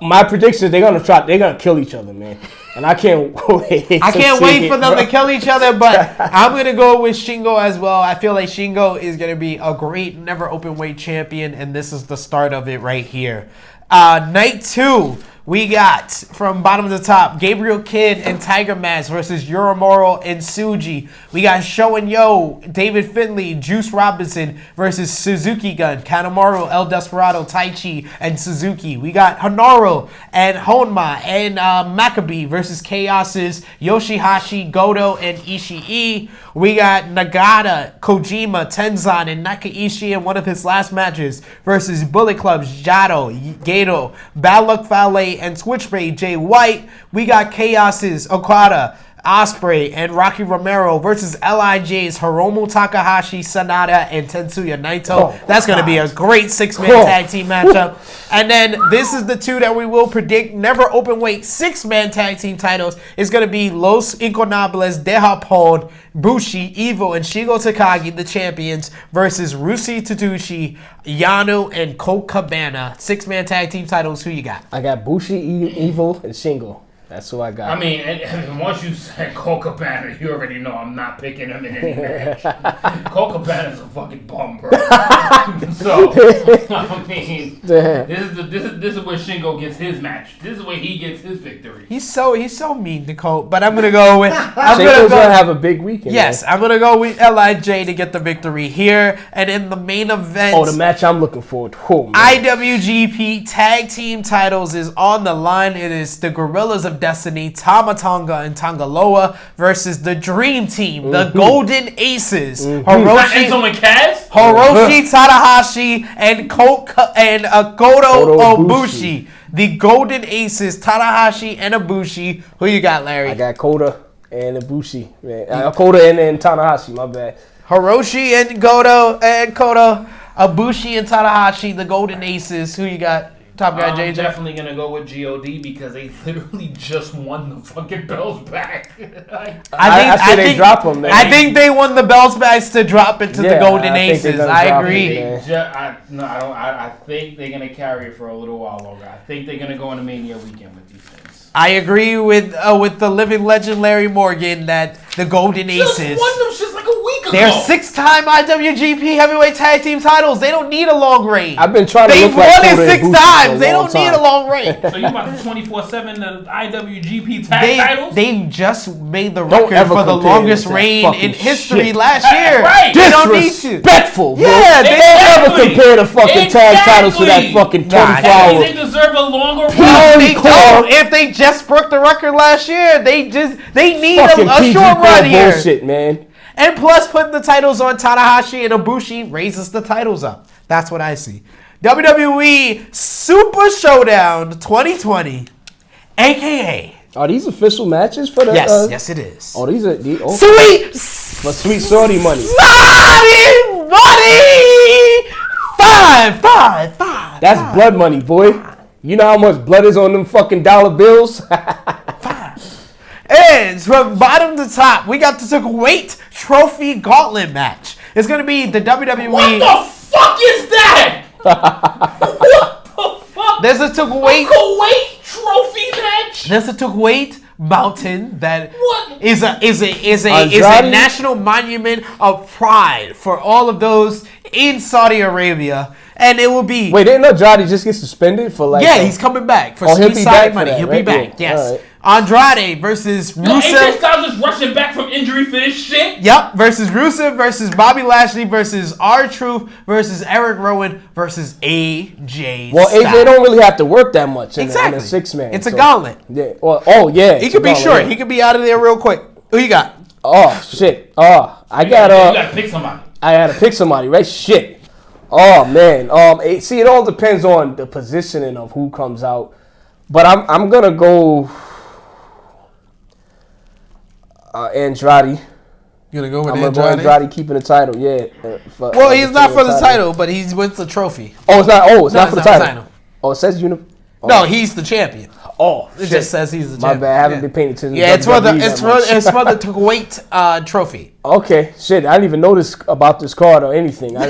My prediction is they're gonna kill each other, man. And I can't wait. I can't wait for them to kill each other, but I'm gonna go with Shingo as well. I feel like Shingo is gonna be a great Never Openweight champion, and this is the start of it right here. Night 2, we got from bottom to top Gabriel Kidd and Tiger Mask versus Yoramoro and Tsuji. We got Show and Yo, David Finlay, Juice Robinson versus Suzuki Gun, Kanemaru, El Desperado, Taichi, and Suzuki. We got Honoro and Honma and Maccabi versus Chaos's Yoshihashi, Goto, and Ishii. We got Nagata, Kojima, Tenzan, and Nakaishi in one of his last matches versus Bullet Club's Jado, Gato, Bad Luck Fale, and Switchblade Jay White. We got Chaos's Okada, Ospreay, and Rocky Romero versus LIJ's Hiromu Takahashi, Sanada, and Tetsuya Naito. That's going to be a great 6-man tag team matchup. And then this is the two that we will predict Never Openweight 6-man tag team titles. It's going to be Los Ingobernables de Japón, Bushi, Evo, and Shigo Takagi, the champions, versus Rusi Tsuchi, Yano, and Colt Cabana. 6-man tag team titles. Who you got? I got Bushi, Evo, and Shingo. That's who I got. I mean, and once you said Colt Cabana, you already know I'm not picking him in any match. Colt Cabana's a fucking bum, bro. So, I mean, this is where Shingo gets his match. This is where he gets his victory. He's so mean to Colt, but I'm gonna go with. Shingo's gonna have a big weekend. Yes, man. I'm gonna go with LIJ to get the victory here, and in the main event. Oh, the match I'm looking forward to. Oh, IWGP Tag Team titles is on the line. It is the Gorillas of Destiny, Tama Tonga and Tangaloa versus the Dream Team, the Golden Aces, Hiroshi Tanahashi and Goto Ibushi. The Golden Aces, Tanahashi and Ibushi. Who you got, Larry? I got Kota and Ibushi. Man. Kota and Tanahashi, my bad. Hiroshi and Goto and Kota, Ibushi and Tanahashi, the Golden Aces. Who you got? Top Guy JJ? I'm definitely going to go with GOD because they literally just won the fucking belts back. I think they drop them, man. I think they won the belts back to drop it to the Golden Aces. I agree. I think they're going to carry it for a little while longer. I think they're going to go on a Mania weekend with these things. I agree with the living legend Larry Morgan that the Golden Aces. Just won them just like a week ago. They're 6-time IWGP Heavyweight Tag Team titles. They don't need a long reign. I've been trying to They've look like won it 6 times. They don't need a long reign. So you about to 24/7 the IWGP tag titles? They just made the record for the longest reign in history last year. Right. They don't need to. Disrespectful, bro. Yeah, They don't ever compare the fucking tag titles to that fucking 24 That means hours. they deserve a longer run. No, they don't. If they just broke the record last year, they need a short run here. Bullshit, man. And plus, putting the titles on Tanahashi and Ibushi raises the titles up. That's what I see. WWE Super Showdown 2020, a.k.a. Are these official matches for the... Yes, it is. Oh, these are... Sweet For Sweet Saudi Money. Saudi Money! Five. That's blood money, boy. You know how much blood is on them fucking dollar bills? And from bottom to top, we got the Kuwait Trophy Gauntlet match. It's going to be the WWE... What the fuck is that? What the fuck? There's a Kuwait trophy match? There's a Kuwait mountain that What? is a national monument of pride for all of those in Saudi Arabia. And it will be... Wait, didn't Andrade just get suspended for like... Yeah, he's coming back for Sweet Saudi Money. He'll be back, yes. Andrade versus Yo, Rusev. AJ Styles is rushing back from injury for this shit. Yep, versus Rusev versus Bobby Lashley versus R-Truth versus Eric Rowan versus AJ Well, Styles. AJ don't really have to work that much in Exactly. a 6-man. It's a gauntlet. Yeah. Well, yeah. He it's could a be gauntlet, short. yeah. He could be out of there real quick. Who you got? Oh shit. I You got gotta pick somebody. I had to pick somebody, right? Shit. Oh man. See, it all depends on the positioning of who comes out, but I'm gonna go Andrade. You gonna go with I'm gonna go Andrade keeping the title. Yeah. Well, he's not for the title, but he's with the trophy. Oh, it's not. Oh, it's No, not for the title. Oh, it says No, he's the champion. Oh, It just says he's the my champion. bad. I haven't been paying attention. Yeah, to it's for the WWE that much. it's for the Kuwait trophy. Okay, shit. I didn't even know this about this card or anything. I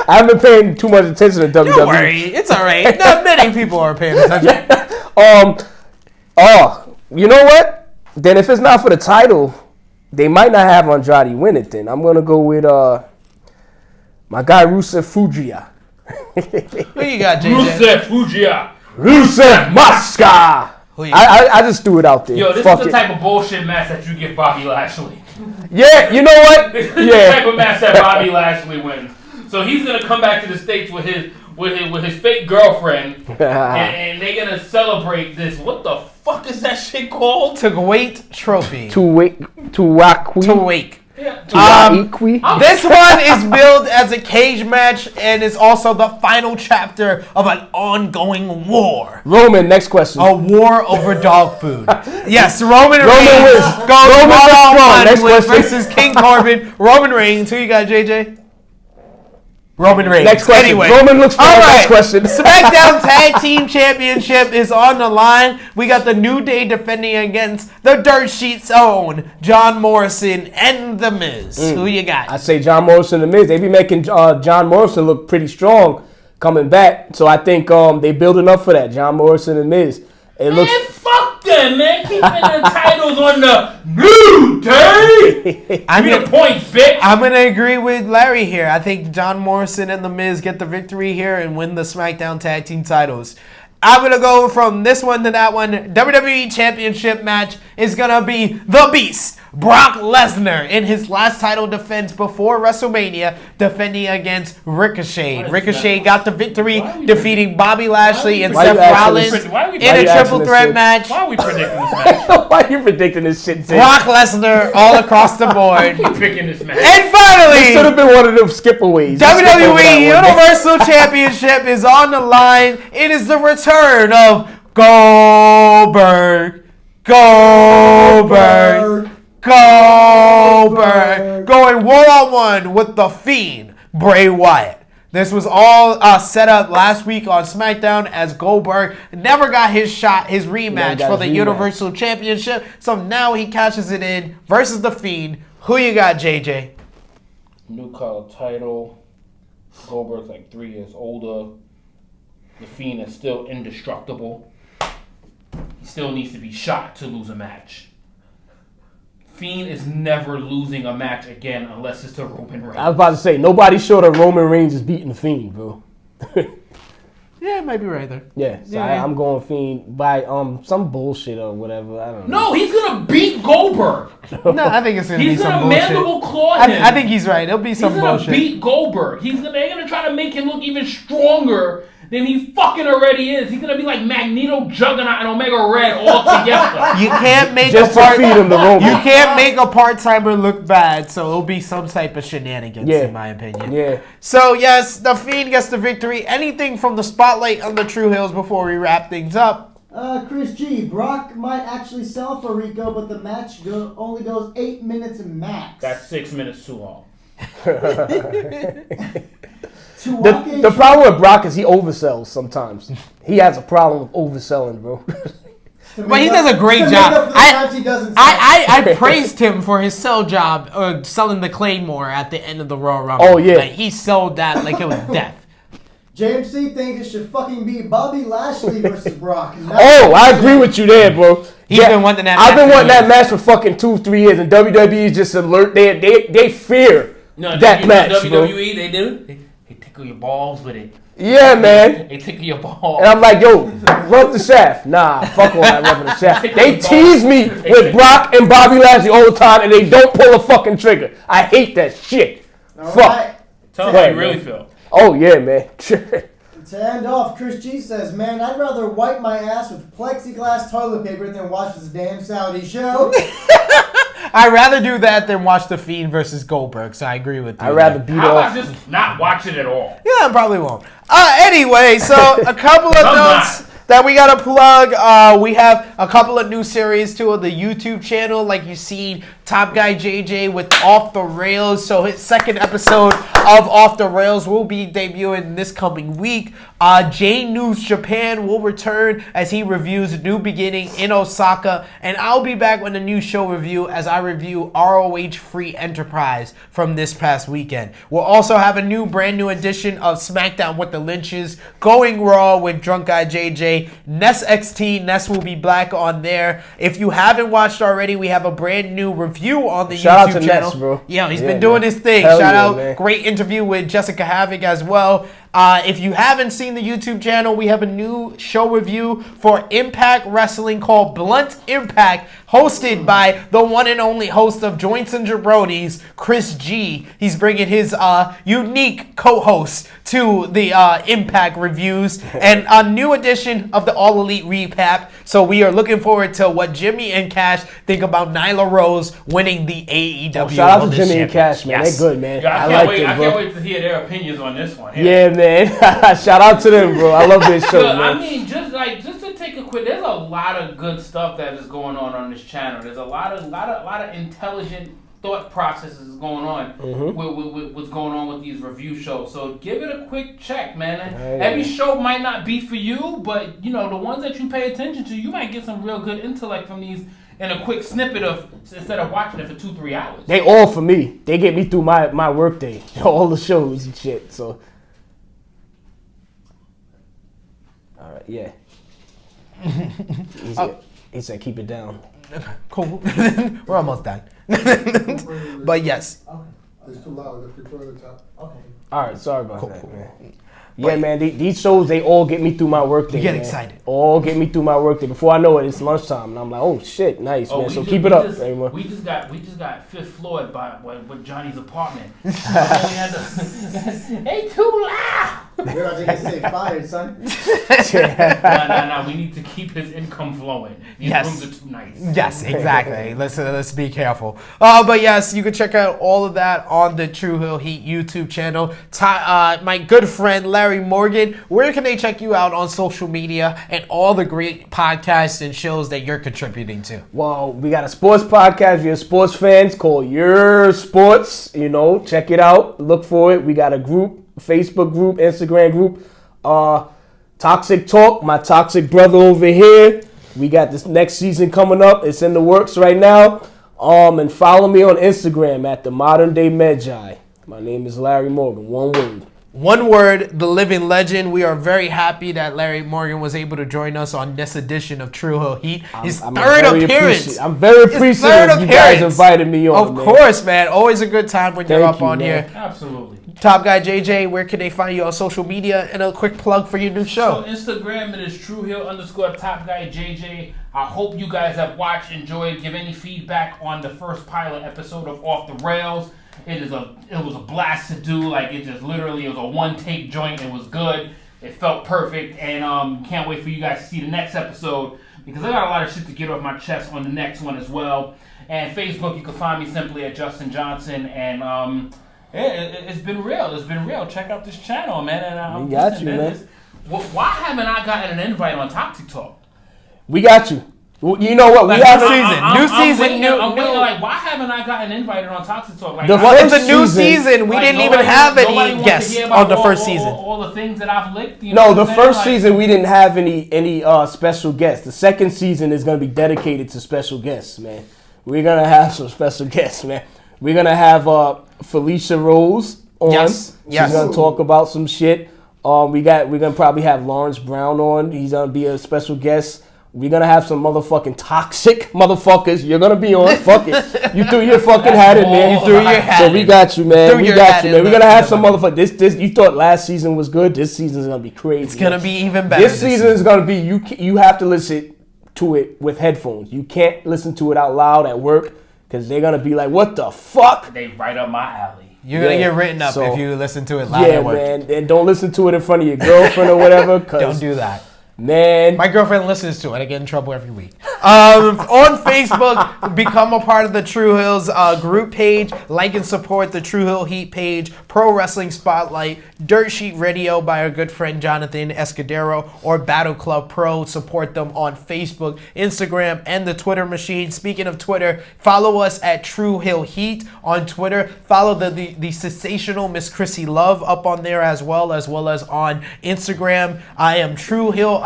haven't been paying too much attention to WWE. Don't worry, it's all right. Not many people are paying attention. You know what? Then if it's not for the title, they might not have Andrade win it. Then I'm gonna go with my guy Rusev Fujiya. Who you got, JJ? Rusev Fujiya. Rusev Mosca. Who you got? I just threw it out there. Yo, this Fuck is the it. type of bullshit match that you give Bobby Lashley. Yeah, you know what? This is the Yeah. type of match that Bobby Lashley wins. So he's gonna come back to the States with his fake girlfriend, and they're gonna celebrate this. What the fuck is that shit called? Kuwait trophy. Kuwait. Yeah. This one is billed as a cage match and is also the final chapter of an ongoing war. Roman, next question. A war over dog food. Yes, Roman Reigns wins. goes Roman one-on-one Next with question. versus King Corbin. Roman Reigns. Who you got, JJ? Roman Reigns. Next question. Anyway. Roman looks strong. All right. Next question. SmackDown Tag Team Championship is on the line. We got the New Day defending against the Dirt Sheet's own John Morrison and The Miz. Who you got? I say John Morrison and The Miz. They be making John Morrison look pretty strong coming back. So I think they building up for that. John Morrison and Miz. It Man, looks. fuck them, man. Keeping the titles on the New Day. I'm Give me gonna- the points, bitch. I'm going to agree with Larry here. I think John Morrison and The Miz get the victory here and win the SmackDown Tag Team titles. I'm going to go from this one to that one. WWE Championship match is going to be The Beast, Brock Lesnar, in his last title defense before WrestleMania, defending against Ricochet. Ricochet got the victory, defeating Bobby Lashley and Why you Seth asking Rollins this- why you in a asking triple this threat shit? match. Why are we predicting this match? Why are you predicting this shit? Sid? Brock Lesnar all across the board. Why are we picking this match? And This finally, should have been one of them skipaways. WWE Universal Championship is on the line. It is the return of Goldberg, going one-on-one with the Fiend, Bray Wyatt. This was all set up last week on SmackDown as Goldberg never got his shot, his rematch got for the his rematch. Universal Championship. So now he cashes it in versus the Fiend. Who you got, JJ? New color title. Goldberg's like 3 years older. The Fiend is still indestructible. He still needs to be shot to lose a match. Fiend is never losing a match again unless it's to Roman Reigns. I was about to say, nobody short of Roman Reigns is beating the Fiend, bro. Yeah, it might be right there. Yeah, so Yeah. I'm going Fiend by some bullshit or whatever. I don't know. No, he's gonna beat Goldberg. No, I think it's gonna be He's some gonna bullshit. mandible claw him. I think he's right. It'll be He's some gonna bullshit. beat Goldberg. They're gonna try to make him look even stronger than he fucking already is. He's gonna be like Magneto, Juggernaut, and Omega Red all together. You can't make Just a to feed him the Roman. You can't make a part-timer look bad, so it'll be some type of shenanigans, Yeah. in my opinion. Yeah. So yes, the Fiend gets the victory. Anything from the spotlight on the True Hills before we wrap things up? Chris G. Brock might actually sell for Rico, but the match only goes 8 minutes max. That's 6 minutes too long. The problem with Brock is he oversells sometimes. He has a problem with overselling, bro. But he does a great to make job. up for the times he doesn't sell. I praised him for his sell job, selling the Claymore at the end of the Royal Rumble. Oh, yeah. Like, he sold that like it was death. JMC thinks it should fucking be Bobby Lashley versus Brock. Oh, I agree with you there, bro. He's been wanting that I've match been for wanting that years. match for fucking 2-3 years, and WWE is just alert. They fear No, that match, bro. WWE, they do. They tickle your balls with it. Yeah, man. They tickle your ball. And I'm like, yo, rub the shaft. Nah, fuck all that rubbing the shaft. They tease me with Brock and Bobby Lashley all the time, and they don't pull a fucking trigger. I hate that shit. All Fuck. right. Tell them how you really feel. Oh, yeah, man. To end off, Chris G says, man, I'd rather wipe my ass with plexiglass toilet paper than watch this damn Saudi show. I'd rather do that than watch The Fiend versus Goldberg, so I agree with you. I'd rather beat How off. about just not watch it at all? Yeah, I probably won't. Anyway, so a couple of notes that we got to plug. We have a couple of new series too on the YouTube channel, like you seen Top Guy JJ with Off the Rails. So his second episode of Off the Rails will be debuting this coming week. J News Japan will return as he reviews New Beginning in Osaka, and I'll be back with a new show review as I review ROH Free Enterprise from this past weekend. We'll also have a brand new edition of SmackDown with the Lynches, Going Raw with Drunk Guy JJ, Ness XT. Ness will be back on there. If you haven't watched already, we have a brand new review on the Shout YouTube out to channel. Ness, bro. Yeah, he's Yeah, been doing man. his thing. Hell Shout yeah, out. man. Great interview with Jessica Havoc as well. If you haven't seen the YouTube channel, we have a new show review for Impact Wrestling called Blunt Impact, hosted by the one and only host of Joints and Jabronis, Chris G. He's bringing his unique co-host to the Impact reviews and a new edition of the All Elite Recap. So we are looking forward to what Jimmy and Cash think about Nyla Rose winning the AEW. Shout out to Wellness Jimmy and Cash, Championship. man. Yes. They're good, man. Yeah, I I like them, bro. can't wait to hear their opinions on this one. Yeah, man. Shout out to them, bro. I love this show, Look, man. I mean, just to take a quick, there's a lot of good stuff that is going on this channel. There's a lot of intelligent thought processes going on with what's going on with these review shows. So give it a quick check, man. And every show might not be for you, but you know the ones that you pay attention to, you might get some real good intellect from these in a quick snippet of instead of watching it for 2-3 hours. They all for me. They get me through my work day. All the shows and shit. So, all right, yeah. He said, keep it down. Cool. We're almost done. But yes. It's too loud. Let's get further top. Okay. All right, sorry about that, man. Yeah, man, these shows, they all get me through my workday. You get man. excited. All get me through my workday. Before I know it, it's lunchtime, and I'm like, oh shit, nice, man. So keep it up, everyone. We just got fifth floored by with Johnny's apartment. We had to, they too loud. You're about to get say fired, son. No. We need to keep his income flowing. These Yes. rooms are too nice. Yes, exactly. Let's be careful. But yes, you can check out all of that on the True Hill Heat YouTube channel. My good friend Larry Morgan, where can they check you out on social media and all the great podcasts and shows that you're contributing to? Well, we got a sports podcast. If you're sports fans, called Your Sports. You know, check it out. Look for it. We got a group, Facebook group, Instagram group. Toxic Talk, my toxic brother over here. We got this next season coming up. It's in the works right now. And follow me on Instagram at the Modern Day Magi. My name is Larry Morgan. One word. One word, the living legend. We are very happy that Larry Morgan was able to join us on this edition of True Hill Heat. His third appearance. I'm very appreciative you guys invited me on. Of course, man. Always a good time when you're Thank up you, on man. here. Absolutely. Top Guy JJ, where can they find you on social media? And a quick plug for your new show. So Instagram, it is TrueHill_Top Guy JJ. I hope you guys have watched, enjoyed, give any feedback on the first pilot episode of Off the Rails. It was a blast to do. Like it was a one take joint. It was good. It felt perfect, and can't wait for you guys to see the next episode because I got a lot of shit to get off my chest on the next one as well. And Facebook, you can find me simply at Justin Johnson, and it's been real. It's been real. Check out this channel, man. And We got you, man. Why haven't I gotten an invite on Toxic Talk? We got you. You know what? We have New season, new. Like, why haven't I gotten invited on Toxic Talk? Like, It's a new season. We didn't even have any nobody wants to guests hear about on the first season. All the things that I've licked. You No, know the what I'm saying? first season we didn't have any special guests. The second season is going to be dedicated to special guests, man. We're going to have some special guests, man. We're going to have Felicia Rose on. Yes. She's going to talk about some shit. We're going to probably have Lawrence Brown on. He's going to be a special guest. We're gonna have some motherfucking toxic motherfuckers. You're gonna be on. Fuck it. You threw your fucking hat in there. You threw your hat So we got you, man. We got you, man. We're gonna have some motherfuckers. motherfuckers. This. You thought last season was good. This season's gonna be crazy. It's gonna be even better. This season is gonna be. You have to listen to it with headphones. You can't listen to it out loud at work because they're gonna be like, "What the fuck?" They right up my alley. You're gonna get written up So- if you listen to it loud Yeah, at work. man. And don't listen to it in front of your girlfriend or whatever. Don't do that. Man. My girlfriend listens to it. I get in trouble every week. On Facebook, become a part of the True Hills group page. Like and support the True Hill Heat page, Pro Wrestling Spotlight, Dirt Sheet Radio by our good friend Jonathan Escudero, or Battle Club Pro. Support them on Facebook, Instagram, and the Twitter machine. Speaking of Twitter, follow us at True Hill Heat on Twitter. Follow the sensational Miss Chrissy Love up on there as well as on Instagram. I am True Hill _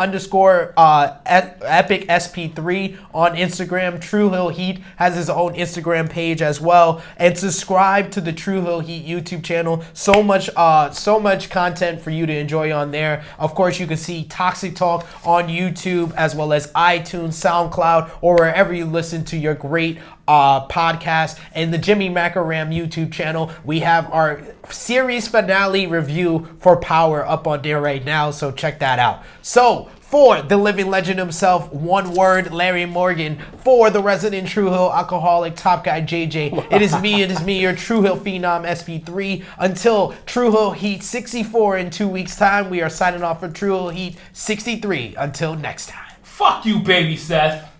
Epic SP3 on Instagram. True Hill Heat has his own Instagram page as well. And subscribe to the True Hill Heat YouTube channel. So much content for you to enjoy on there. Of course, you can see Toxic Talk on YouTube as well as iTunes, SoundCloud, or wherever you listen to your great podcast. And the Jimmy Macaram YouTube channel, we have our series finale review for Power up on there right now, so check that out. So for the living legend himself, one word, Larry Morgan. For the resident True Hill alcoholic, Top Guy JJ. It is me, your True Hill phenom SP3. Until True Hill Heat 64 in 2 weeks' time, we are signing off for True Hill Heat 63. Until next time. Fuck you, baby Seth.